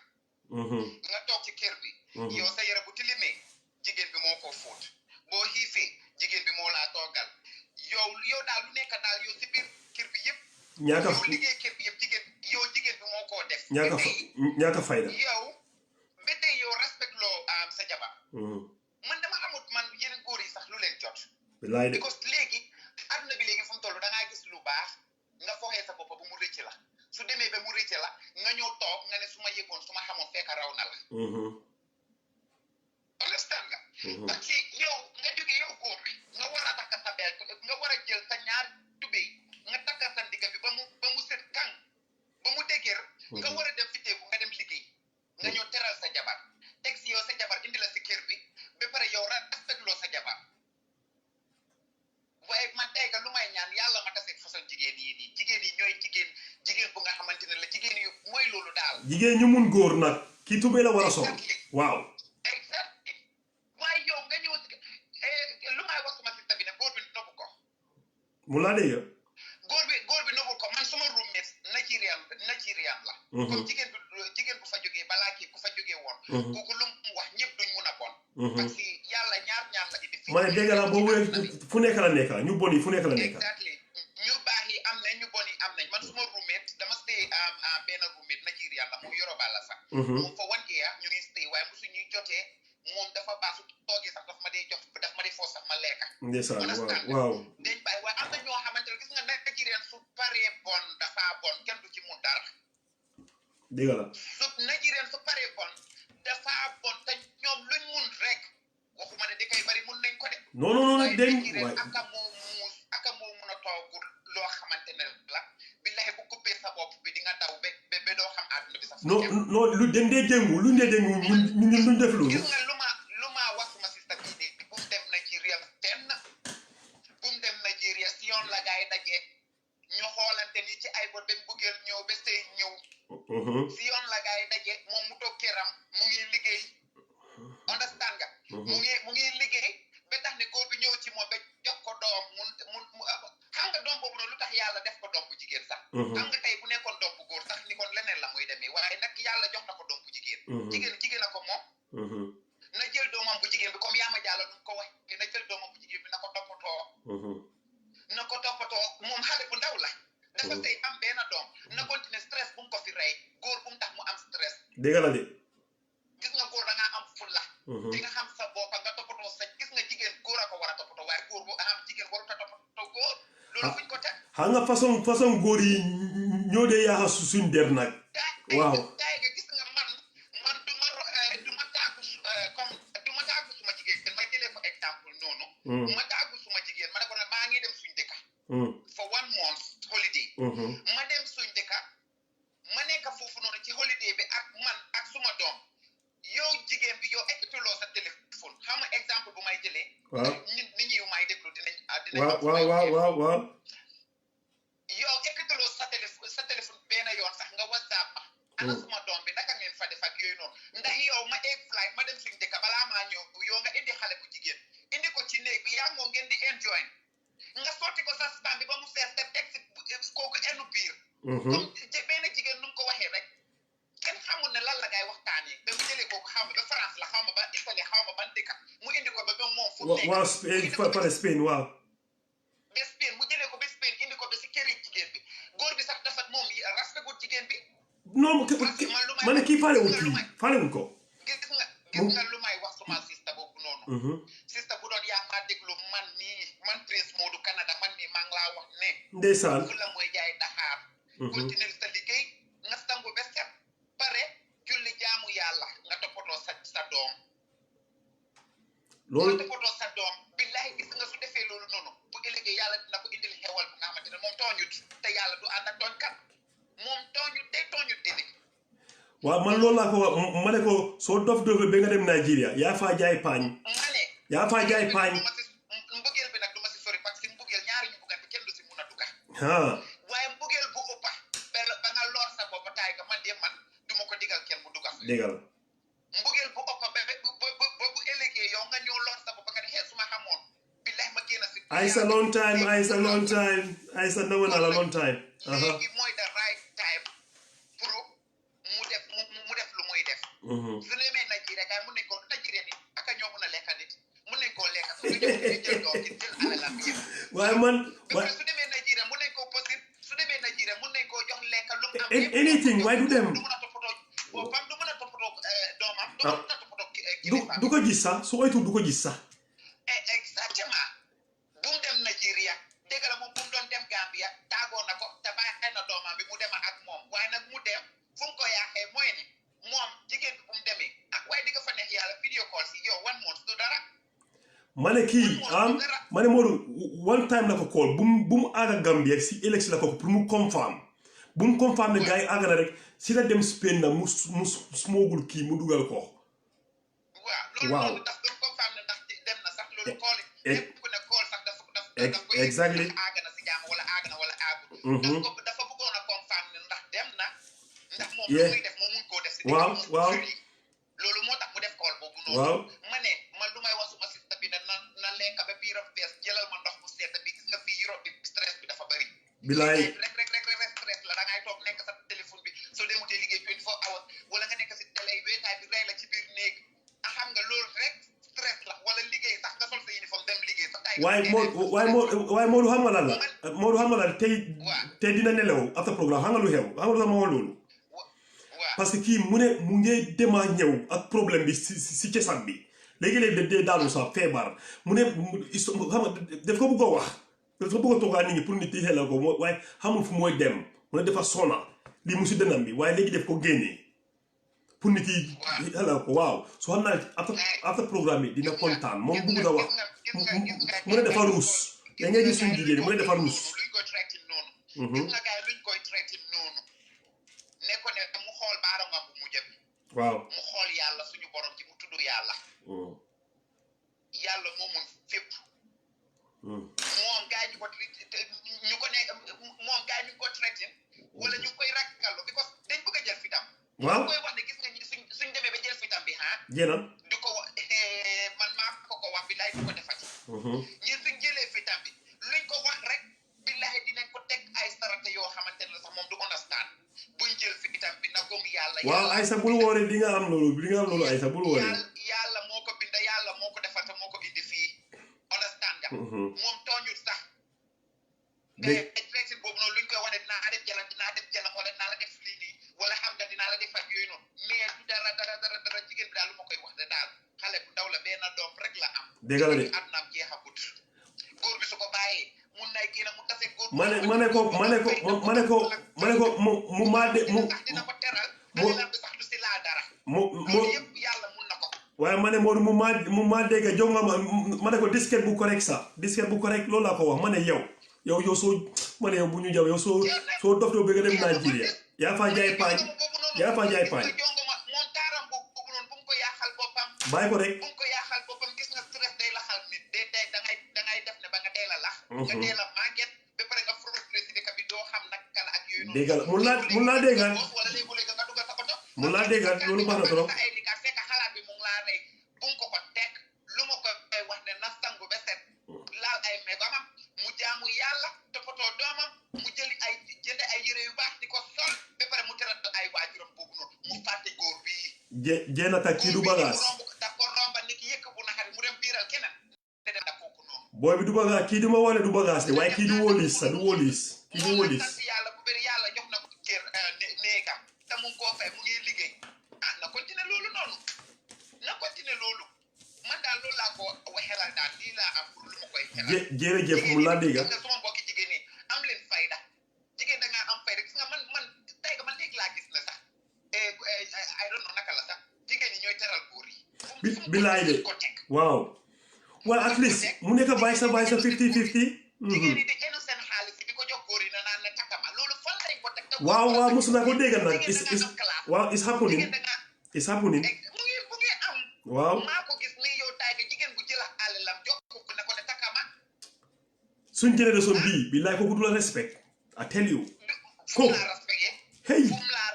nga toog ci kër bi yow sa yére bu tilimee jigéen bi moo ko fóot boo xiifee jigéen bi moo laa toogal yow daal lu nekk daal yow si biir kër bi yëpp yow liggéey kër bi yëpp jigéen bi moo koo def ñaaka fayda yow man dama amut man yeneen góor yi sax lu leen jot bilaay de because léegi àdduna bi léegi fu mu toll da ngaa gis lu baax nga foxee sa bopp ba mu rëcc la su demee ba mu rëcc la nga ñëw toog nga ne su ma yëgoon su ma xamoon fekk raw na la understand nga parce que yow nga jógee yow góor bi nga war a takk sa belt nga war a jël sa ñaar tubéy nga takk sa ndigga bi ba mu set kàng ba mu dëgër nga war a dem fiteeku nga dem liggéey nga ñëw teral sa jabar teg si yow sa jabar indi la si kër bi ba pare yow respectloo sa jabar waaye man tey nga lu may ñaan yàlla ma taseeg façon jigéen yi nii jigéen yi ñooy jigéen bu nga xamante ne la jigéen yu mooy loolu daal jigéen ñu mun góor nag kii tubéy la war a sol waaw exactly waaye yow nga ñëw lu may wax suma sista bi ne góor bi nobbu ko mu laa dégg góor bi nobbu ko man suma roommate Nigerian la comme jigéen bu fa jógee balaa kii ku fa jógee woon kooku lu mu wax ñëpp duñ mun a bon parce que yàlla ñaar la indi fii ma ne dégg naa boobu fu nekk la nekk ñu bon yi fu nekk la nekk exactly ñu baax yi am nañ ñu bon yi am nañ man suma roommate dama stay benn roommate Nigerian la moom Yoruba la sax moom fa 1 year ñu ngi stay waaye mosu ñuy jotee moom dafa baax su toogee sax daf ma dee foo sax ma lekka ndeysaan waaw dañ bàyyi waaye am na ñoo xamante ne gis nga Nigerian su paree bon dafa bon kenn du ci mun dara dëgg la su Nigerian su paree bon dafa bon te ñoom luñ mun rek waxuma ne di koy bari mun nañ ko de non dañ waay aka moo mun a toogul loo xamante ne la billahi bu coupé sa bopp bi di nga daw ba doo xam àdduna bi sax non lu den dee déngu luñ def loolu gis nga lu ma wax suma sista bii de bu mu dem Nigeria tenn bu mu dem Nigeria si yoon la gaay dajee ñu xoolante ni ci ay bot ba mbugeel ñëw ba sëy ñëw si yoon la gaay daje moom mu toog këram mu ngi liggéey understand nga mu ngi liggéey ba tax ne góor bi ñëw ci moom ba jox ko doom mu xam nga doom boobu noonu lu tax yàlla def ko doom bu jigéen sax xam nga tey bu nekkoon doom bu góor sax ni kon leneen la muy demee waaye nag yàlla jox na ko doom bu jigéen jigéen a ko moom na jël doomam bu jigéen bi comme yaa ma jàlla nu ko wax na jël doomam bu jigéen bi na ko toppatoo moom xale bu ndaw la dafa tey am benn doom na continuer stress bu mu ko fi rey góor bu mu tax mu am stress dégg la de gis nga góor da ngaa am fulla di nga xam sa bopp nga toppatoo sa gis nga jigéen góor a ko war a toppatoo waaye góor bu am jigéen warut a toppatoo góor loolu fuñ ko teg xam nga façon góor yi ñoo dee yaaxa suñ der nag waaw daay nga gis nga man du ma tàggu suma jigéen ma jëlee ko exemple noonu ma tàggu suma jigéen ma ne ko ne maa ngi dem suñ dëkka for 1 month holiday ma dem suñ dëkka ma nekk foofu noonu ci holiday bi ak suma doom yow jigéen bi yow ekkituloo sa téléphone xam nga exemple bu may jëlee nit ñi may déglu dinañ waaw yow ekkituloo sa téléphone benn yoon sax nga WhatsApp ana suma doom bi naka ngeen fa def ak yooyu noonu ndax yow ma egg flight ma dem suñ dëkka balaa maa ñëw yow nga indi xale bu jigéen indi ko ci néeg bi yaa ngoo ngeen di enjoy nga sotti ko sa spam bi ba mu fees te teg si kooku enu biir comme benn jigéen nu mu ko waxee rek kenn xamul ne lan la ngay waxtaanee ba mu jëlee kooku xaw ma ba France la xaw ma ba Italie xaw ma ban dëkk mu indi ko ba moom fu nekk waaw Spain waaw ba Spain mu jëlee ko ba Spain indi ko ba si këri jigéen bi góor bi sax dafa moom respecté jigéen bi non ma ne kii faalewul ko gis nga lu may wax suma sista boobu noonu sista bu doon yaa maa déglu man Prince Modou Canada man nii maa ngi laa wax ne ndeysaan fu la mooy jaay Dakar continuer sa liggéey nga sangu ba set pare julli jaamu yàlla nga toppatoo sa doom loolu nga toppatoo sa doom billahi gis nga su defee loolu noonu bu ëllëgee yàlla dina ko indil xewal bu nga xamante ne moom tooñut te yàlla du ànd ak tooñkat moom tooñut ëllëg waaw man loolu laa ko wax ma ne ko soo dof ba nga dem Nigeria yaa faa jaay paañ mbugeel bi nag du ma si sori parce que mbugeel ñaari ñu buggante kenn du si mun a dugga waaye mbugeel bu ëppa ba nga lor sa bopp taay nga man du ma ko digal kenn mu dugga digal mbugeel bu ëppa ba bu ëllëgee yow nga ñëw lor sa bopp nga ne xee su ma xamoon billahi ma génn si Aïssa long time Aïssa nawoon na la long time léegi mooy the right time pour mu def lu muy def su demee Nigeria kay mun nañ ko Nigeria ni aka ñoo mun a lekka nit mun nañ koo lekka su jël doom ci jël alalam bi yëpp waaye man su demee Nigeria mun nañ koo possible su demee Nigeria mun nañ koo jox lekka lu mu am anything waaye du dem du mun a toppatoo boppam du mun a toppatoo doomam du mun a toppatoo du ko gis sax su oytu du ko gis sax exactement bu mu dem Nigeria dégg la moom bu mu doon dem Gambia tàggoo na ko te bàyyi na doomam bi mu dem ak moom waaye nag mu dem fu mu ko yaaxee mooy ne moom jigéen bi bu mu demee waaye di nga fa neex yàlla video call si yow 1 month du dara ma ne kii ma ne Modou one time la ko call bu mu àgga Gambia si élection la ko pour mu confirm bu mu confirm ne gars yi àgg na rek si la dem Spain na mu smogul kii mu dugal ko waaw loolu daf doon confirm ne ndax dem na sax loolu call lépp ku ne call sax daf ko exactly àgg na si jàmm wala àgg na wala àggul dafa bëggoon a confirm ne ndax dem na ndax moom lu muy def moom mun koo def si waaw loolu moo tax mu def call boobu noonu ma ne man lu may wax suma sista bi ne na lekk ba biiram fees jëlal ma ndox bu sedd bi gis nga fii Europe bi stress bi dafa bëri bilaay rek stress la da ngay toog nekk sa téléphone bi soo demutee liggéey 24 hours wala nga nekk si télé yi weekaay bi rey la ci biir néeg xam nga loolu rek stress la wala liggéey sax nga sol sa uniforme dem liggéey sax waaye Modou xam nga lan la Modou xam nga lan tey dina nelaw after programme xam nga lu xew xam nga lu tax ma wax loolu parce que kii mu ne mu ngi dema ñëw ak problème bi si cosaan bi léegi-léegi dee daanu sax feebar mu ne xam nga daf ko bëgg a wax dafa bëgg a toogaa nit ñi pour nit yi xelal ko waaye xamul fu mooy dem mu ne dafa sona lii mu si dënam bi waaye léegi def ko génnee pour nit yi xelal ko waaw soo xam naa after programme bi dina kontaan moom bëgg a wax mu ne dafa ruus da ngay gis suñu jigéen mu ne dafa ruus waaw mu xool yàlla suñu borom ci mu tudd yàlla yàlla moomul fépp moom gaa ñu ko traité wala ñu koy rakkallo because dañ bëgg a jël fitam waaw koy wax ne gis nga suñ demee ba jël fitam bi jénam di ko wax man maa ko wax billahi du ko defati ñi suñ jëlee fitam bi luñ ko wax rek billahi dinañ ko teg ay sarata yoo xamante ne sax moom du understand buñ jël fitam bi na gëm yàlla waaw Aysa bul woore di nga am loolu Aysa bul woore yàlla moo ko binda yàlla moo ko defar te moo ko indi fii understand nga moom tooñul sax traité boobu noonu luñ koy wax ne dinaa dem jëlam wala dinaa la def lii nii wala xam nga dinaa la def ak yooyu noonu mais du dara jigéen bi daal lu ma koy wax de daal xale bu ndaw la benn doom rek la am dégg la de adnaam jeexagut góor bi su ko bàyyee mun nay génn mu tase góor ma ne ko mu maa de mu dina ko teral xalilam bi sax du si laa dara loolu yëpp yàlla mun na ko waaye ma ne Modou mu maa dégg jonga ma ne ko disquette bu correct sax disquette bu correct loolu laa ko wax ma ne yow soo ma ne yow bu ñu jaw yow soo doftoo bëgg a dem Nigeria yaa fa jaay paañ moom taaram boobu noonu bu mu ko yaaxal boppam bàyyi ko rek bu mu ko yaaxal boppam gis nga stress day laxal nit dangay def ne ba nga teel a lax nga teel a màgget ba pare nga frustré si dëkk bi doo xam nag kala ak yooyu noonu déggal mun laa déggal wala léegi nga dugal sa oto mun laa déggal loolu baax na trop ay likaat fekk xalaat bi mu ngi laa rey bu mu ko teg lu ma koy wax ne na sangu ba set laal ay megamam mu jaamu yàlla toppatoo doomam mu jënd ay yére yu baax di ko sol ba pare mu teral ay waajuram boobu noonu mu fàtte góor bii jéenata kii du bagage da ko romba nit ki yëkk bu naxari mu dem biiral keneen te dem da kooku noonu booy bi du bagage kii du ma wane du bagage de waaye kii du wóolis sax du wóolis kii du wóolis sant yàlla bu bëri yàlla jox na ko kër néegam te mu ngi koo fay mu ngi liggéey na continuer loolu noonu na continuer loolu man daal loolu laa ko waxelal daal lii laa am pour lu ma koy xelal jërëjëf mu laa dégg nga suma mbokki jigéen ñi am leen fayda jigéen da ngaa am fayda gis nga man tey man léegi laa gis na sax I don't know naka la sax jigéen ñi ñooy teral góor yi bilaay de waaw waaye at least mu nekk bàyyi sa 50-50 jigéen ñi di enu seen xaalis di ko jox góor yi na naan ne takama loolu fan lañ ko teg waaw mosu naa ko dégg nag waaw it's happening mu ngi am waaw maa ko gis ni yow tay ga jigéen bu jëlax àlalam jox ko ne ko ne takama suñ génération bii bilaay kooku du la respect I tell you fu mu laa respecté hey fu mu laa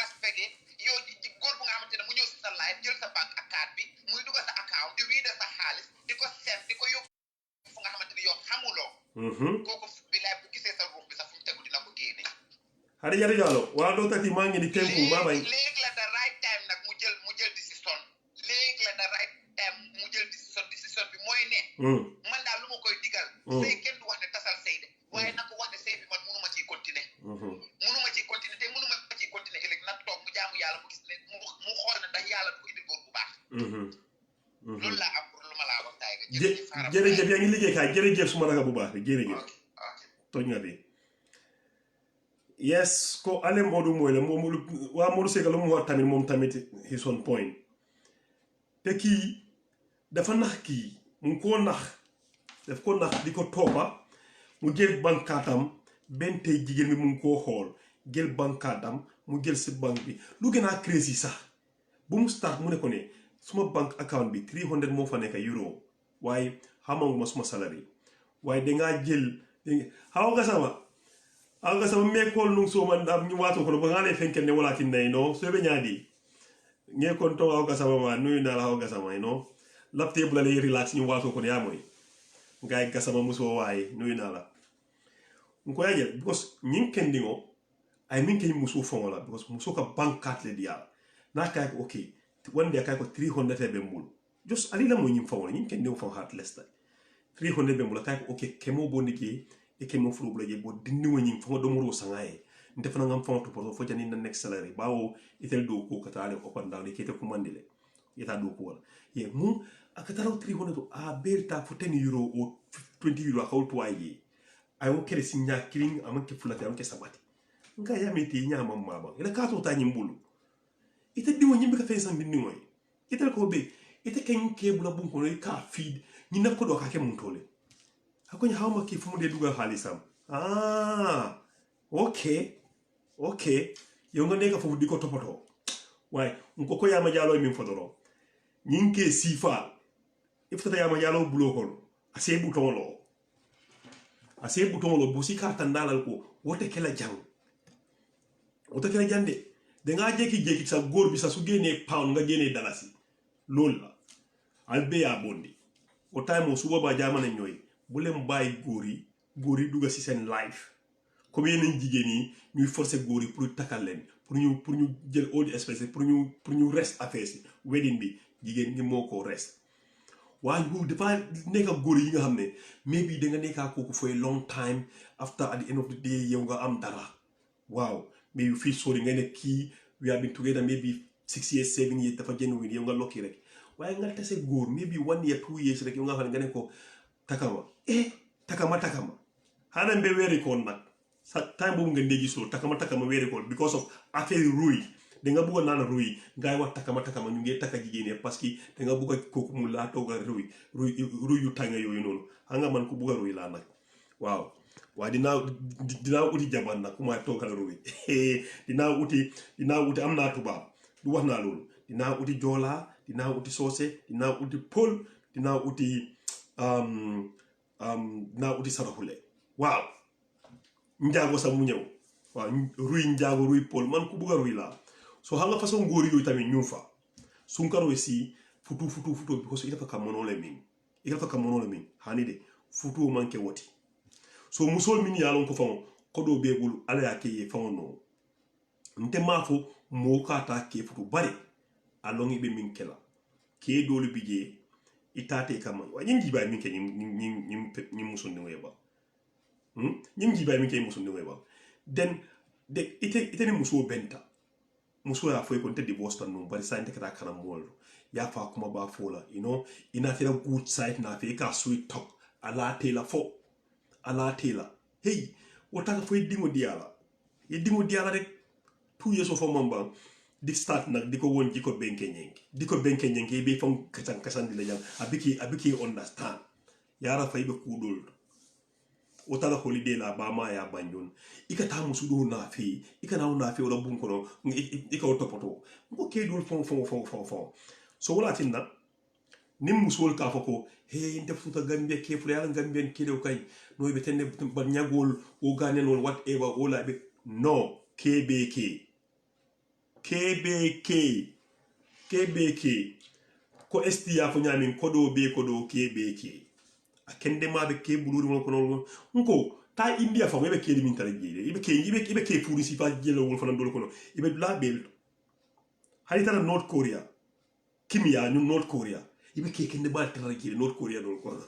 respecté yow góor bu nga xamante ne mu ñëw si sa live jël sa banque account bi muy dugal sa account di wiide sa xaalis di ko seet di ko yóbbu fu nga xamante ne yow xamuloo kooku bilaay bu gisee sa ruux bi sax fu mu tegu dina ko génne Hadi Jari Jallow waaw doo tati maa ngi ni tempu maa bañ léegi la the right time nag mu jël décision léegi la the right time mu jël décision bi mooy ne man daal lu ma koy digal sëy kenn du wax ne tasal sëy de waaye na ko wax ne sëy bi man mënuma ciy continuer te mënuma ciy continuer ëllëg nag toog mu jaamu yàlla mu gis ne mu xool ne ndax yàlla du ko indil góor bu baax loolu laa am pour lu ma laa wax taay ga jërëjëf yaa ngi liggéey kaay jërëjëf suma raga bu baax bi jërëjëf toj nga bi yes ko ale Modou mooy la moom waa Modou Sega lu mu wax tamit moom tamit his on point te kii dafa nax kii mu ngi koo nax daf ko nax di ko toppa mu jël bankaatam benn tey jigéen bi mu ngi koo xool jël bankaatam mu jël si banque bi lu gën a crazy sax bu mu start mu ne ko ne suma bank account bi 300 moo fa nekk euro waaye xamanguma suma salary waaye dangaa jël xaw nga sama meekool nung so man am ñu waatu ko ba nga lay fenkel ne wala ki nay no so be ñaadi nge kon to xaw nga sama ma nuyu na la xaw nga sama no lapte bu la lay relax ñu waatu ko ya moy ngay ga sama muso waay nuyu na la ko yaje because ñing kendingo ay min kay muso fon la because muso ka bank card le dia na kay ko okay one day kay ko 300 be mul just ali la mo ñim fon ñing kendingo fon heart less 300 be mul kay ko okay kemo boniki e kemo furu bulaje bo dindi woni fo do muro sangaye ndef na ngam fonto pour fo jani na next salary bawo itel do ko katale ko panda le kete ko mandile yeta do ko wala ye mu akatara 300 a belta fo 10 euro o 20 euro ko to ayi ay o kere sinya kiling amanke fulate amanke sabati nga yamete nyama mama ila kato ta nyimbulu ite diwo nyimbe ka fensan binni moy itel ko be ite ken kebula bun ko ka feed ni na ko do ka ke mun tole akonya hauma ki fumu de duga halisam okay yonga neka fumu diko topoto way nko ko yama jalo min fodoro nyinke sifa iftata yama jalo bulo ko ase buton lo busi karta ndalal ko wote kala jande de nga jeki sa gor bi sa su gene pound nga gene dalasi lol la albe ya bondi o time su boba jamana ñoy bu leen bàyyi góor yi dugga ci seen life comme yeneen jigéen yi ñuy forcer góor yi pour takkal leen pour ñu jël all the espèces pour ñu rest affaire si wedding bi jigéen ñi moo ko rest waaye ñu dafa nekk ak góor yi nga xam ne maybe da nga nekkaa kooku for a long time after at the end of the day yow nga am dara waaw maybe you feel sorry nga ne kii we have been together maybe 6 years 7 years dafa genuine yow nga lokki rek waaye nga tase góor maybe 1 year 2 years rek yow nga xam ne nga ne ko takama hana mbe weri kon nak sa time bu nga ndegi so takama weri kon because of affaire ruy de nga bugo nana ruy ngay wax takama ñu ngi taka jigéene parce que de nga bugo koku mu la toga ruy yu tanga yoyu non hanga man ko bugo ruy la nak waaw wa dina uti jaban nak kuma toga ruy dina uti amna tuba du wax na lolu dina uti jola dina uti sosé dina uti pol dina uti na uti sarahule waaw njaago sa mu ñew waaw ruy njaago ruy pol man ku buga ruy la so hanga façon ngori yoy tamit ñu fa sunkaro si futu because ila fa kamono le min hani de futu manke woti so musol min yalon ko famo ko do bebul ala yake ye famo no nte mafo mo kata ke futu bari alongi be min kela ke dole bije itate kama wa nyingi ba min ke nyim musun ni weba nyingi ba min ke musun ni weba then de ite ni muso benta muso ya foi konte divorce tan no bari sa inte kata kana molo ya fa kuma ba fola ina fira good side na fe ka sweet talk ala tela hey wota ka foi dingo diala rek 2 years of mamba di start nak diko won diko benke nyengi be fam kasan di la jam abiki understand yara fay be kudul o tala holiday la ba ma ya banjon ikata musudo na fi wala bun ko no ika o topoto ko ke dul fon so wala tinna nim musul ka fako he ndef futa gambia ke fu yalla gambien kedo kay no be tenne ba nyagol o ganen won whatever wala be no KBK ko estia fo nyamin kodo KBK akende mabe ke buluri mon kono nko ta india fa mebe ke min tare gide ibe ke furi si fa jelo wol fa ndol kono ibe la bel haytara North Korea kimia ñu North Korea ibe ke kende ba tare gide North Korea dol kono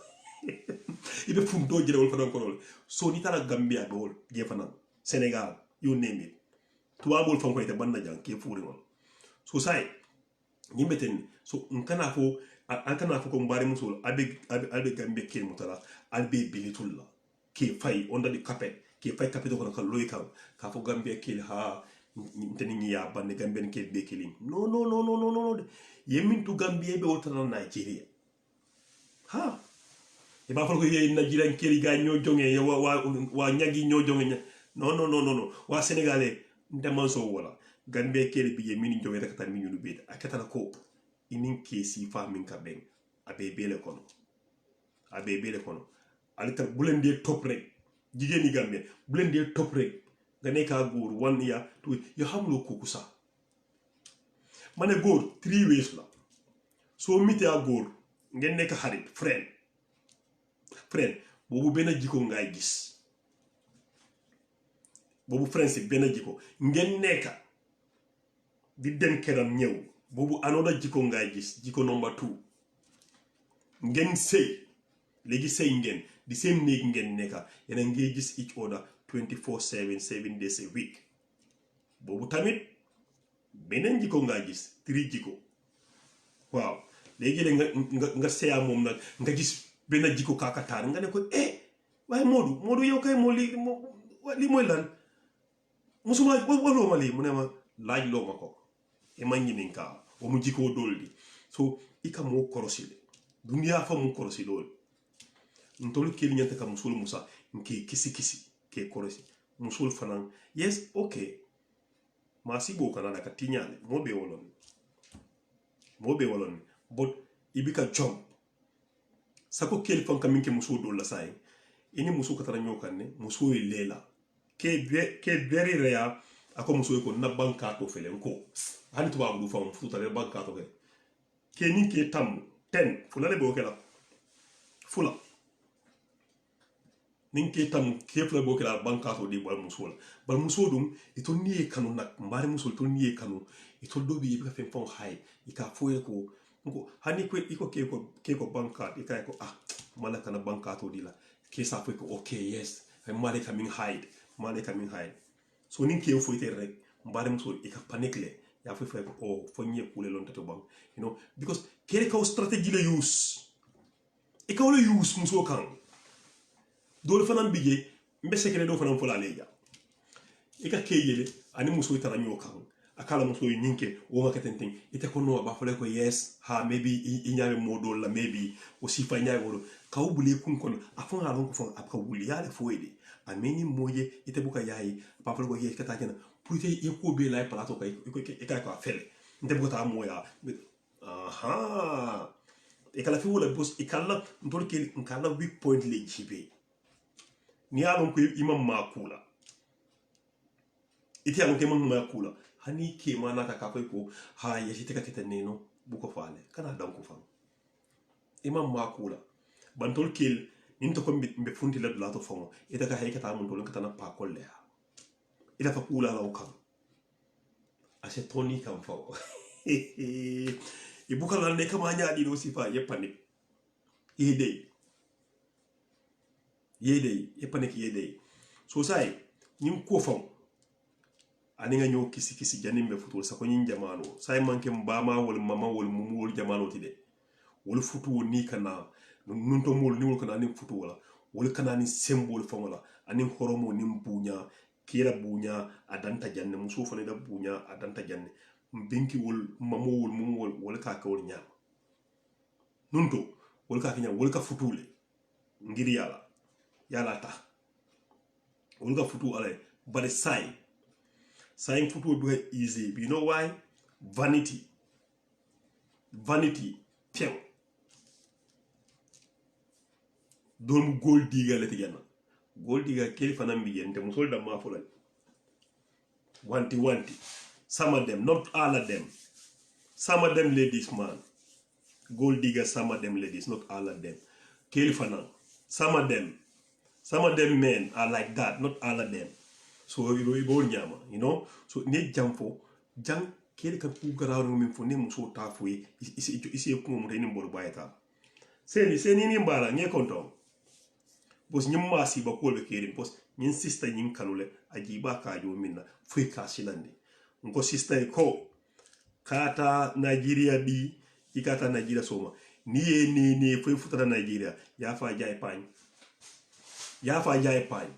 ibe fum do jelo wol fa ndol kono so ni tara Gambia dol je fa nan Senegal you name it tuwabol fan koyte banna jang ke furi won so say Nimbeten so nkana fo ankana fo ko mbari musul albe gambe kel mutala albe bilitulla ke fay onda di carpet ke fay carpet ko kan loy kam ka fo gambe kel ha nteni ya bande gambe kel be kelin no yemin tu gambe be wotana Nigeria ha e ba fo ko ye Nigeria kel ga ñoo jonge wa ñagi ñoo jonge no wa Sénégalais ndeman so wala gambe kel bi yemin jonge rek tan mi ñu be akata ko inin kesi fa min ka ben abe bele kono alita bulende top rek jigeni gambe bulende top rek nga neka goor 1 year to yo xamlo ko kusa mané goor 3 ways la so mité a goor ngeen nek xarit friend bobu ben jiko ngay gis bobu friendship ben jiko ngeen neka di dem keram ñew bobu anoda jiko ngay gis jiko number 2 ngeen sey legi sey ngeen di same neeg ngeen neka yena ngay gis each other 24/7 7 days a week bobu tamit benen jiko ngay gis 3 jiko waaw legi le nga seya mom nak nga gis benen jiko kakatar nga ne ko way Modou yow kay mo li moy lan musuma walo ma li mu ne ma laaj lo mako e magni ka o mu jiko doldi so ika mo korosile dunia fa mu korosile ntolu keli nyanta ka musul musa nke kisi ke korosi musul fanan yes okay masi bo kana ka tinyale mo be wolon but ibika jom sako keli fan ka minke musul do la sai ini musul ka tara nyokanne musul lela ke very rare ako musul ko na banka to felen ko hani to babu fa futa le banka to ke ni ke tam 10 fulale bo kala fula ninke tam kefla bo kala banka to di bal musul dum ito ni kanu nak mbari musul to ni kanu ito dobi ibika fen fon hay ika foye ko hani ko iko ke ko banka ika ko mala kana banka to di la ke sa foye ko okay yes mala coming hide so ninke yo foye rek mbari musul ika panikle ya foye ko fonye kule lon tato bang because kere ka strategy le use ika wala use musul kan dole fanan bige mbe sekere do fanan fola leja ika keyele ani muso itara nyokan akala muso yinke o ma ketenten ite ko no ba fole ko yes ha maybe inyabe modol la maybe o sifa nyabe woro ka ubule kun kon afon alon ko fon apka wuli yale foyde ameni moye ite buka yayi ba fole ko yes kata kena puite e ko be la plateau kay ka ko fele nte buka ta moya e kala fi wala bos e kala ndol ke kala weak point le jibe ni alon ko imam makula iti alon ko imam makula hani ke mana ka ka ko ha ya shi taka kitaneno buko fale kana dan ko fam imam makula bantol kel nin to ko be funti la to famo ita ka haykata mun to kata na pa kolle ha ila fa kula la kan ase toni kan fa e buka la ne kama nya di do sifa ye panik yede e panik yede so sai nim ko fam ani nga ñoo kisi janimbe futul sa ko ñin jamano say manke mbama wol mama wol mumu wol jamano tide wol futu ni kana nun to mol ni wol kana ni futu wala wol kana ni symbole famola ani horomo ni bunya kira bunya adanta janne muso fane da bunya adanta janne mbinki wol mamo wol mumu wol ka ka wol nya nun to wol ka nya wol ka futule ngir yala ta wol ka futu ale bare saying football do easy. You know why? Vanity. Tiens. Don't gold digger let again. Gold digger kill for them begin. The muscle da mafula. Wanti. Some of them, not all of them. Some of them ladies, man. Gold digger, some of them ladies, not all of them. Kill for them. Some of them men are like that, not all of them. So you know, so ne jamfo jang kele kan ku garaw min fo ne muso ta fo isi ko mo re ni mbor bayata seni ni mbara nge konto bos nyum masi ba ko be kele bos nyin sister nyin kanule ajiba ka jo minna fo ka silande ngo sister ko kata Nigeria di ikata Nigeria soma ni foi futata Nigeria ya fa jay pañ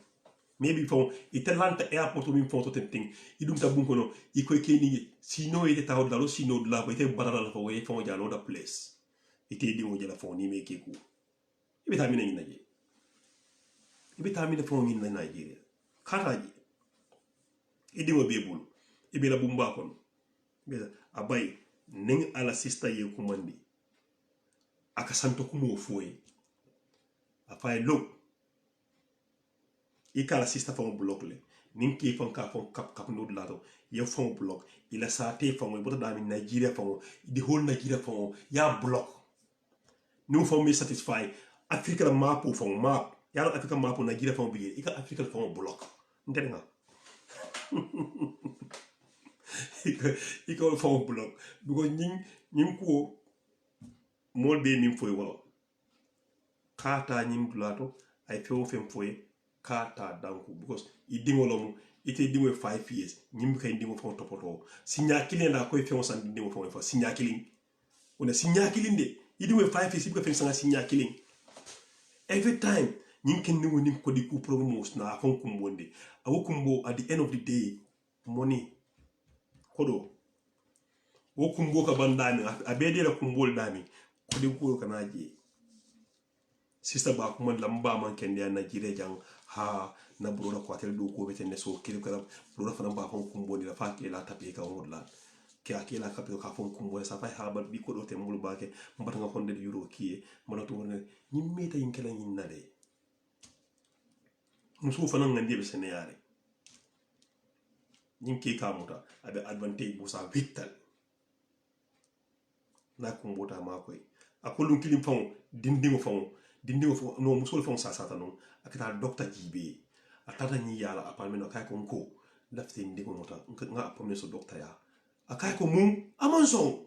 maybe fon Atlanta airport min fon to tenting idum tabun kono iko keni sino ite taw dalo sino la ko ite barala ko we fon jalo da place ite di mo jela fon ni me keku ibe tamina ni naje ibe tamina fon ni na Nigeria kataji idi mo bebul ibe la bumba kono be abay ning ala sister ye kumandi aka santo kumo foye afay look ikala sister fon block le nin ki fon ka fon kap no lato ye fon block ila sa te fon bo da mi Nigeria fon the whole Nigeria fon ya block no fon me satisfy Africa map fon map ya Africa map Nigeria fon bi ika Africa fon block ndenga ika fon block because nin ko mol be min foy wala kata nin lato ay few fem foy kata danku because I dingolomu ite dingwe 5 years nyimbi kay dingo fon topoto sinya kilin da koy fion san dingo fon fa sinya kilin ona sinya kilin de idingwe 5 years ibka fen san sinya kilin every time nyin ken dingo nim ko di ku promos na fon kumbonde awu kumbo at the end of the day money kodo wo kumbo ka bandami abede la kumbol dami ko di ko kana je sister ba kuma lamba man ken ya Nigeria jang ha na broda ko atel do ko betene so kilo kala broda fana ba fon kumbo di la fa ke la tapé ka wodla ke akela ka ka fon kumbo sa fa ha ba bi ko do te mul ba ke mbata nga fonde euro ki mana to wona ni meta yin kala yin nade musu fana ngande be seneyare nin ke kamuta abe advantage busa vital na kumbo ta makoy akolun kilim fon dindingo fon no musol fon sa sata non akata docteur jibe atata ni yala apalmeno kay ko lafte ndingo mota nga apomne so docteur ya akay ko mum amonson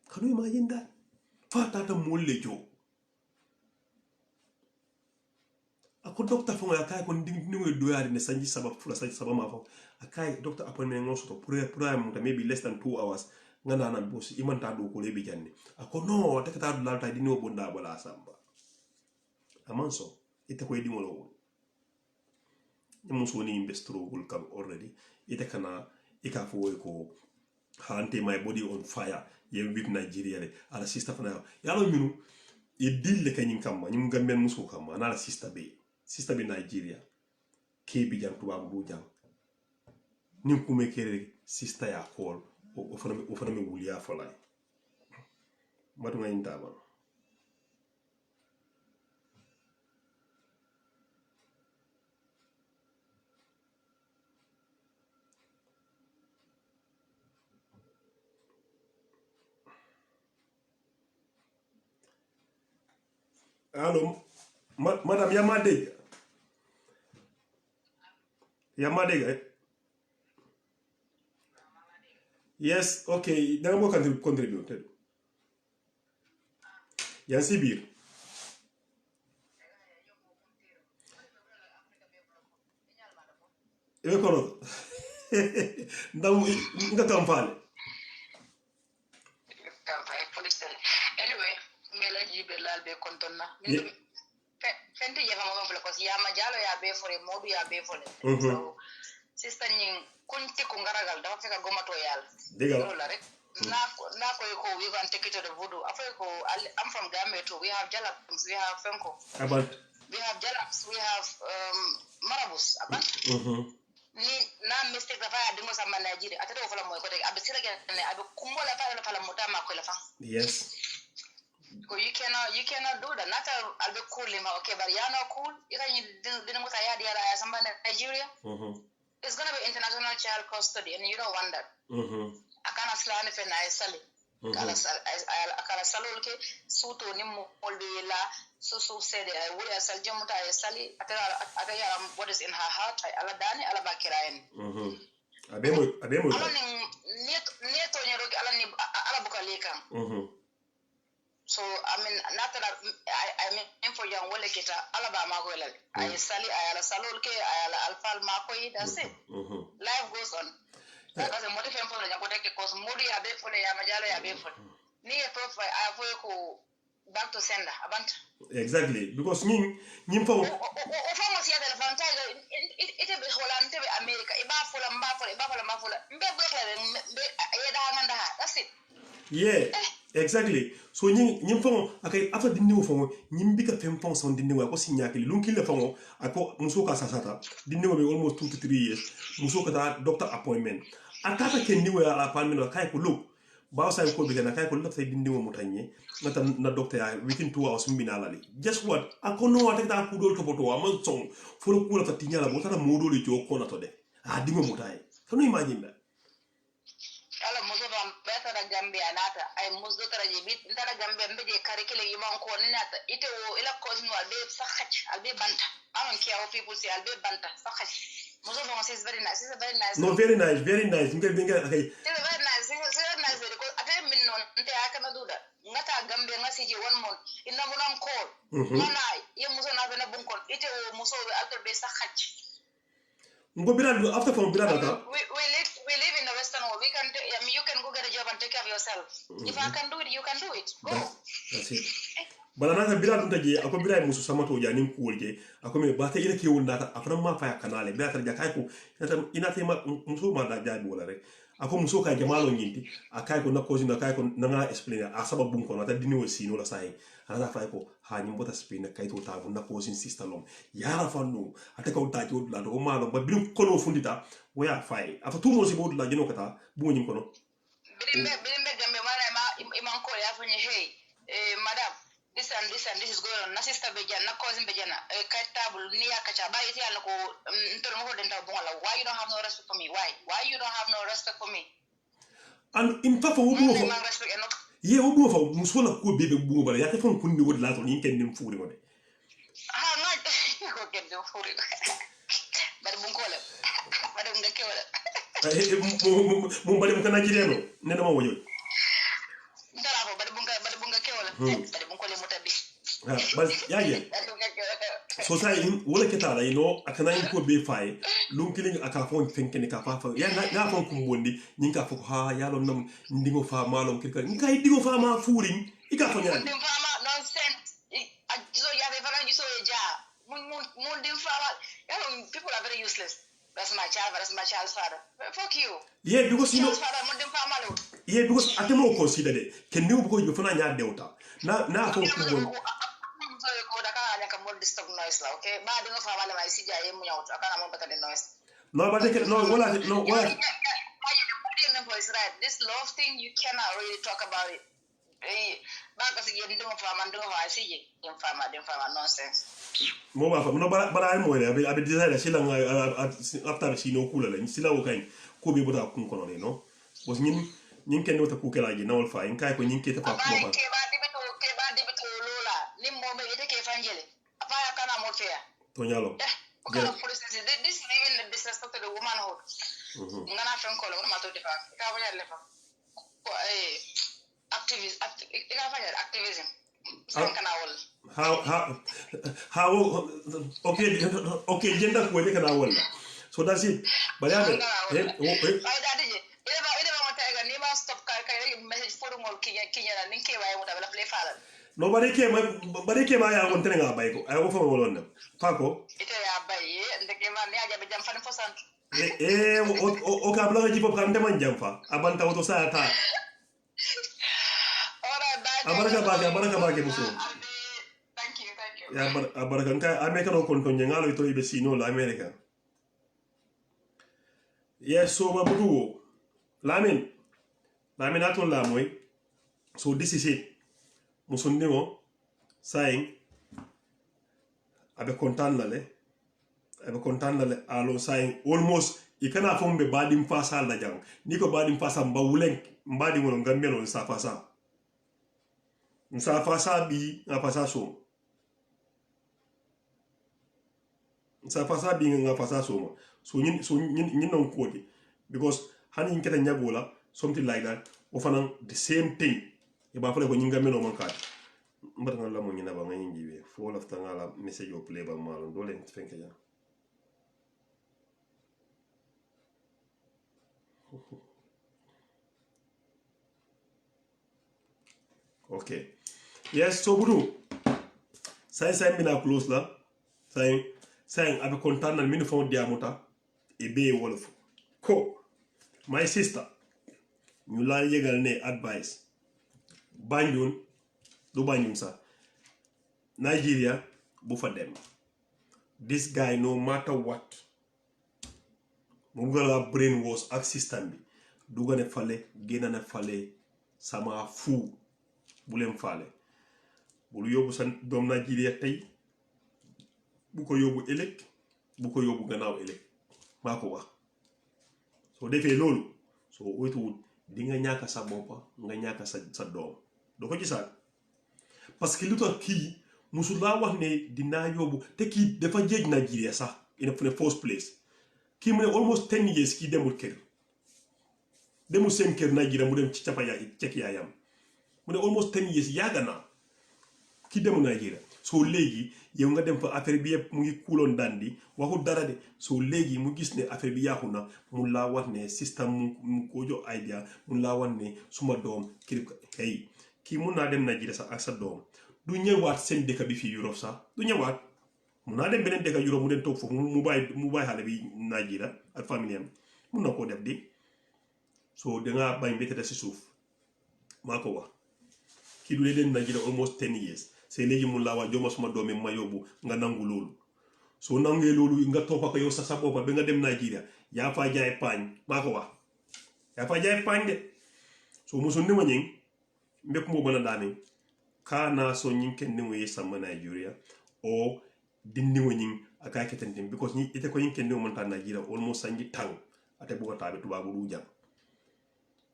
kanu imagine that fa tata molle jo ako docteur fon akay ko ndingo do yari ne sanji sabab fula sanji sabab ma fon akay docteur apomne ngoso to pour maybe less than 2 hours ngana nan boss imanta do ko lebi janne ako no takata do lalta dino bonda bala samba amanso ite ko edimo lo muso ni investro gol kam already ite kana ika fo ko hante my body on fire ye with Nigeria le ala sister fana yalo minu e dille kanyin kam nyum gamben muso kam na la sister be Nigeria ke bi jang tuba bu jang nim kume kere sister ya call o fana me wuliya folay matu nga intaba allo madame Yamadega yes okay danga mo contribute yan sibir e kono ndam nga kampale anyway mela jibe lalbe kontonna fente yema mo fle ko yama jalo ya be fore modu ya be fole so sister nyin kunti ko ngaragal dafa feka gomato yalla digal la rek na ko we can take it to the voodoo after ko I'm from Gambia too we have jalabs we have fenko about we have jalabs we have marabus about ni na mistake da fa dimo sa Nigeria atata ko fala moy ko tek abisira gene abe kumbola fa la mutama ko la fa yes so you cannot do that not albe cool him okay but you not cool you can didn't muta ya dia ya samba Nigeria it's going to be international child custody and you don't want that akana slane fe na sali akala salol ke suto ni mo molbe la so said I will sal jamuta ya sali ata ya what is in her heart ala dani ala bakiraen abemo ala ni neto nyoro ala ni ala bukaleka so I mean not that I mean for young wole kita Alabama go lal ay sali ay ala salol ke ay ala alfal ma ko yi that's it life goes on because mo defem for la ko tek expect because modi ya be fole ya majalo ya be fole ni e profile a fo ko back to sender abant exactly because nyim fa o fa mo siya telefon ta ite be holante be america e ba fola mba fola mbe block la mbe e da nganda ha that's it yeah exactly so nyim fa akay afa dindi wo fa nyim bi ka fem pon son dindi wo ko signaki lunki le fa ako muso ka sasata dindi wo be almost 2 to 3 years muso ka ta doctor appointment atata ken ni wo ala appointment kay ko look ba sa ko be na kay ko lafay dindi wo mutanye ngata na doctor ya within 2 hours mbina lali just what akono wata ta ku dol to boto wa man song fo ko la fatinya la bota modo le jo ko na to de dingo mutay kanu imagine that ala muso ban beta da gambia nata ay muso tara je bit ndara gambia mbeje karikile yimon ko nata ite wo ila cosmo albe sakhach albe banta I don't care what people say albe banta sakhach muso ban says very nice no very nice nge okay it's very nice because ate min non nte akana duda ngata gambia ngasi je one month inna munan call mana ye muso na bena bun call ite wo muso be alto be sakhach ngo bilal after from bilal ata we live in the western world. You can go get a job and take care of yourself. If I can do it, you can do it. Go. That's it. Bala naka bilal ntaje ako bilal musu samato ya nim kuulje ako me bata ile ke wonda afra ma fa kanale bilal tar jakay ko ina tema musu ma da jabi wala rek ako musu ka jamalo nyinti akay ko nakozi na kay ko nanga explain a sababu ko nata dini wosi no la sai ana fa ko ha nyim bota spin kay to ta na kozi sister lom yara fa no ate ko ta ko la do ma ba bilim ko no fundita waya fay afa tout mo si bod la jeno kata bu nyim ko no bilimbe gambe mara ma imam ko ya fanyi hey madam this is going on na sister bejana na cousin bejana kay table ni akacha ba yiti ala ko ntol mo ko denta bonga why you don't have no respect for me why you don't have no respect for me and in fa wo mo ye wo mo fa musola ko bebe bu bala ya ta fon kunni wod la to ni ken nim fuuri mo de nga ko ken dim fuuri bar bu ko la madam nga ke wala mo bari mo kana jireno ne dama woyo ndara ko bar bu nga ke wala bar bu ko le mutabi bas yaye so sai wala keta la akana ko be fay lum killing aka fon fenkeni ka fa ya na fon kum bondi nyin ka fo ha ya lon nam ndingo fa malom kirka ngai dingo fa ma furing ika fo nyaade ndim fa ma nonsense ajo ya be fana jiso ja mun dim fa ma ya lon people are very useless that's my child's father fuck you yeah because you know mun dim fa ma lo yeah because atemo consider de ken ni ko be fana nyaade dewta na fo kum bondi ko da ka ka mod disturb noise la okay ba dinga fa wala mai sija ye mu nyawto akana mo bata de noise no but wala this love thing you cannot really talk about it ba ka sige ndinga fa man dinga fa sije dim fa nonsense mo ba fa no bara mo le abi desire sila nga after si no kula la sila wo kain ko be bota kun kono le no bos nyin ken wota ku kala ji nawol fa en kay ko nyin ke ta fa ko ba nimombe ite ke fanjele apaya kana mofea tonyalo okay for instance this even the disrespect to the womanhood ngana fen ko ma to defa ka wala lefa ko activism kana wala how okay gender ko de kana wala so that's it baya be ay dadije ida ba mata ga ni ma stop ka message for mo kinya ninke waye mo da play fala no bare ke ma ya won tenga bay ko ay ko fa wolon nam fa ko ite ya bay ndeke ma ne aja be jam fan fosan o ka bla ji pop kan de man jam fa abanta auto sa ta ora baraka ba ke muso thank you ya baraka ka america no kon ton ngalo to ibe sino la america yes so ba bugu lamin aton la moy so this is it musundingo saying abe kontan lale alo saying almost ikana fombe badim fasa la jang niko badim fasa mba wulen mbadi ngono ngambelo nsa fasa bi nga fasa so nsa fasa bi nga fasa so so nyin non kodi because hani nketa nyagola something like that ofana the same thing iba fole ko nyinga meno man kat mbar ngala mo nyina ba ngay njiwe fo la fta ngala message o play ba malon dole fenke ja Okay. Yes, so budu. Sai mina close la. Sai abe kontan na minu fon diamuta e be wolof. Ko my sister ñu la yegal ne advice. Banjul du Banjul sa. Nigeria bu fa dem. This guy no matter what. Mu ngala brainwash ak system bi. Duga ne fale, gena ne fale sama fu bu len fale. Bu yóbbu sa doom Nigeria tey bu ko yóbbu ëllëg bu ko yóbbu gannaaw ëllëg maa ko wax soo defee loolu soo oytuwul di nga ñàkk sa boppa nga ñàkk sa doom doo ko gisaat parce que lu tax kii musul laa wax ne dinaa yóbbu te kii dafa jéeg Nigeria sax in the first place kii mu ne almost 10 years kii demul seen kër Nigeria mu dem ci capa cek yaayam mu ne almost 10 years yàgg naa ki demu Nigeria so léegi yow nga dem fa affaire bi yëpp mu ngi kuuloon dandi waxul dara de so léegi mu gis ne affaire bi yàqu na mun laa wax ne système mu ko jox idea mun laa wax ne suma doom kii mun naa dem Nigeria sax ak sa doom du ñëwaat seen dëkk bi fii Europe sax du ñëwaat mun naa dem beneen dëkk Europe mu dem toog foofu mu bàyyi xale bi Nigeria ak famille am mun na koo def di so dangaa bañ ba tëdd si suuf maa ko wax kii du leen Nigeria almost 10 years c'est léegi mun laa wax jooma suma doomi ma yóbbu nga nangu loolu soo nangee loolu nga toppa ko yow sa boppa ba nga dem Nigeria yaa faa jaay paañ maa ko wax yaa faa jaay paañ de soo musu nima ñing mbépp moo bana daani kana so ñing ken nimu ye sama Nigeria o dinniwo ñing aka ketentim because ñi ite ko ñing ken nimu monta Nigeria almost sanji tang ate bugo tabe tubabu du jam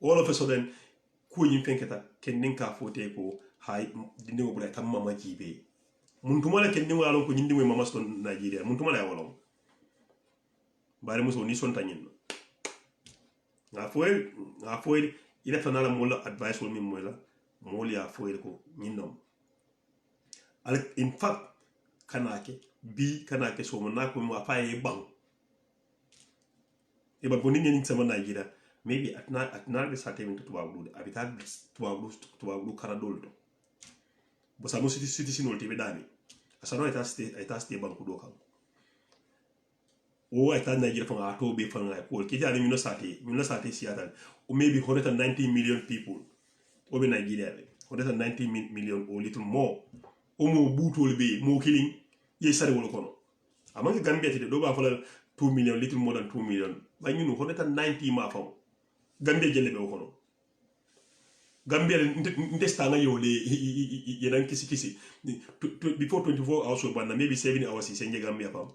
all of a sudden ko ñing fenketa ken ninka fote ko hay dindiwo bula tam mama jibe muntuma la ken nimu alon ko ñindi moy mama son Nigeria muntuma la wolom bari muso ni son tanyin nga foy ila tanala mola advice wol mi mola mol ya foy ko ñinnom al in fact kanake so mo nako mo afaye bang e ba boni ni sama Nigeria maybe atna be sate min tuba blude abita tuba blu kara dolto bo sa mo city sinol te be dani asano eta stay banku do kan o eta Nigeria fa ato be fa ngai ko kiti ani mino sate siatan o maybe 190 million people o be Nigeria be 190 million or little more o mo butol be mo killing ye sare wol kono amanga Gambia tede do ba fa 2 million little more than 2 million ba ñunu 190 ma fa Gambia jelle be kono Gambia ndesta nga yole yenan kisi before 24 hours or banda maybe 7 hours is nge Gambia fam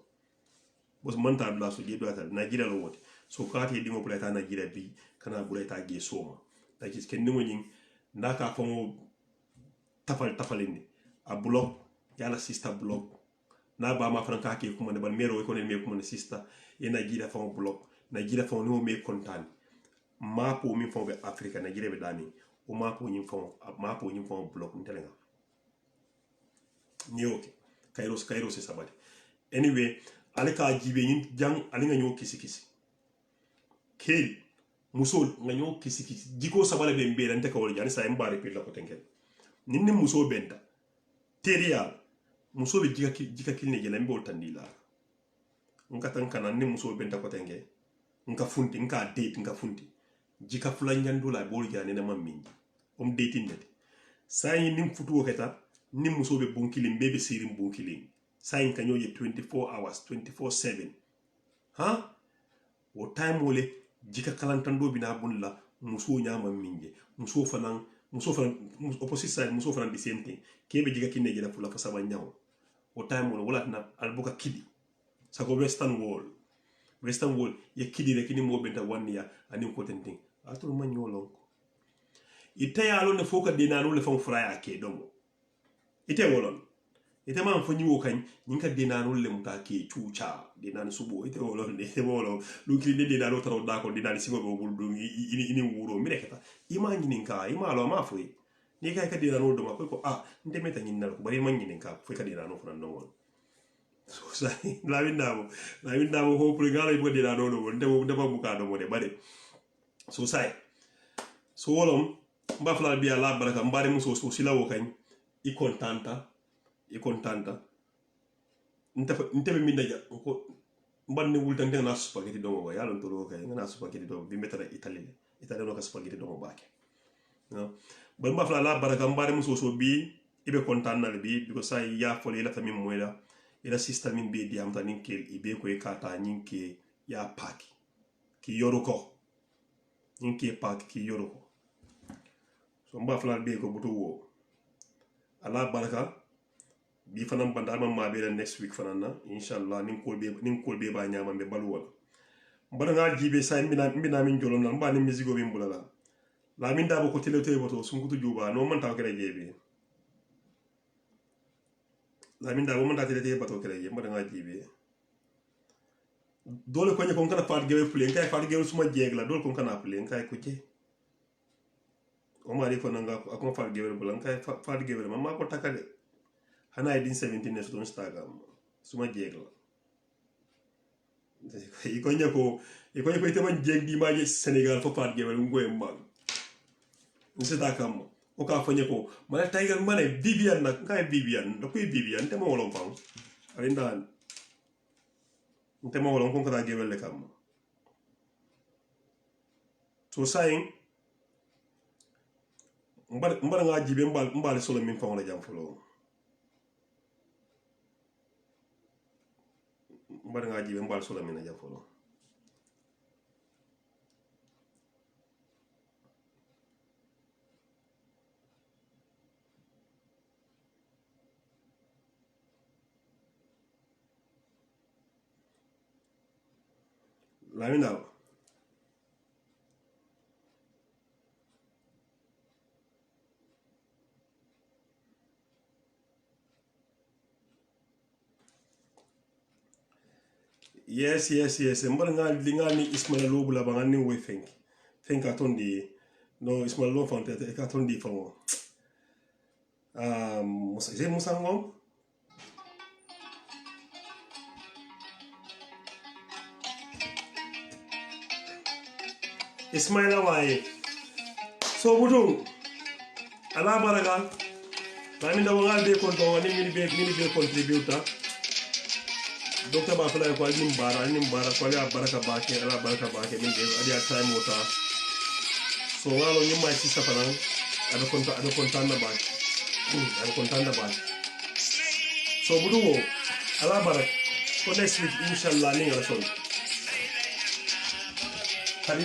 was manta bla so je do ata Nigeria lo wote so kati dingo plata Nigeria bi kana buleta ge soma like is ken ningo nyin ndaka famo tafalindi a block yala sister block na ba ma franka ke kuma ne ban mero ko ne me kuma ne sister e Nigeria famo block Nigeria famo no me kontan mapo mi famo be Africa Nigeria be dani o mapo nyin famo block ntelenga ni okay Cairo se sabati anyway ale ka jibe nyin jang ale nga nyo kisi ke musol nga nyo kisi jiko sabale be mbere nte ka wol jani sa mbare pilla ko tenkel ninni muso benta teriya muso be jika kilne jela mbe otandila nka tankana ni muso benta ko tenge nka funti nka date nka funti jika fulanyan dola bol jani na mammi dating net sai nim futu oketa nim muso be bonkilim bebe sirim bonkilim sai kanyo ye 24 hours 24/7 ha o time wole jika kalantando bina bunla muso nyama minje muso fanan opposite side muso fanan the same thing kebe jika kinne jela fula fa saba nyaw o time wala na albuka kidi sako western wall ye kidi re kini mo benta wanya ani ko tenting atul manyolo ite yalo ne foka dinanu le fam fraya ke domo ite wolon ite man fo nyiwo kan nyinka dinanu le muta ke chucha dinanu subo ite wolon de wolo lu kili de dinanu taro da ko dinanu singo be buldu ini wuro mi rekata imani ninka imalo ma fo ni kay ka dinanu do ma ko nde meta nyinnal ko bari man ninka fo ka dinanu fo nan don so sai la windamo ho pregala ibo dinanu do nde ba buka do mo de bare so sai so wolon mba fala bi ala baraka mbare muso so sila wo kany i contanta ntebe min daja ko mbanne wultante na spaghetti domo ya lon to kay ngana spaghetti do bi metara italie no ka spaghetti domo baake no ban mba fala la baraka mbare muso so bi ibe contana bi because say ya fole la famille moyla ila system min be di amta ninkel ibe ko e kata ninke ya paki ki yoruko ninke paki ki yoruko so mba fala be ko buto wo ala baraka bi fanam bandama ma be next week fanana inshallah nin kolbe ba nyama be balwol mbara nga jibe say mbina min jolom nan ba ni musigo be mbulala la min dabo ko teleto boto sunkutu juba no man taw kere jebe la min dabo man ta teleto boto kere jebe mbara nga jibe dole ko nyako kana fat gewe plen kay fat gewe suma jegla dole ko kana plen kay ko je o mari ko nanga ko fat gewe bulan kay fat gewe mama ko takade hana idin 17 ne so Instagram suma jegla iko nyako ite man jeg di maje Senegal fo fat gewe ngoy mbag nse takam o ka fanya ko mala tiger mane Vivian nak kay Vivian do koy Vivian te mo wolon fam alinda ntema wala nkonka ta gewel le kam so saying mbar nga jibe mbal solo min fa wala jam folo mbar nga jibe mbal solo min jam folo Lamina yes mbar nga linga ni Ismail Lo bula ba ngani we think atondi no Ismail Lo fonte e atondi fo musango Ismaila waye so butu ala baraka nami ndaw ngal be konto woni mini be contributor docteur ba fala ko alim bara ko ala baraka baake min be adi time wota so ngalo nyuma ci safana ada kontanda baake so butu wo ala baraka ko next week inshallah ni ngala son Kali,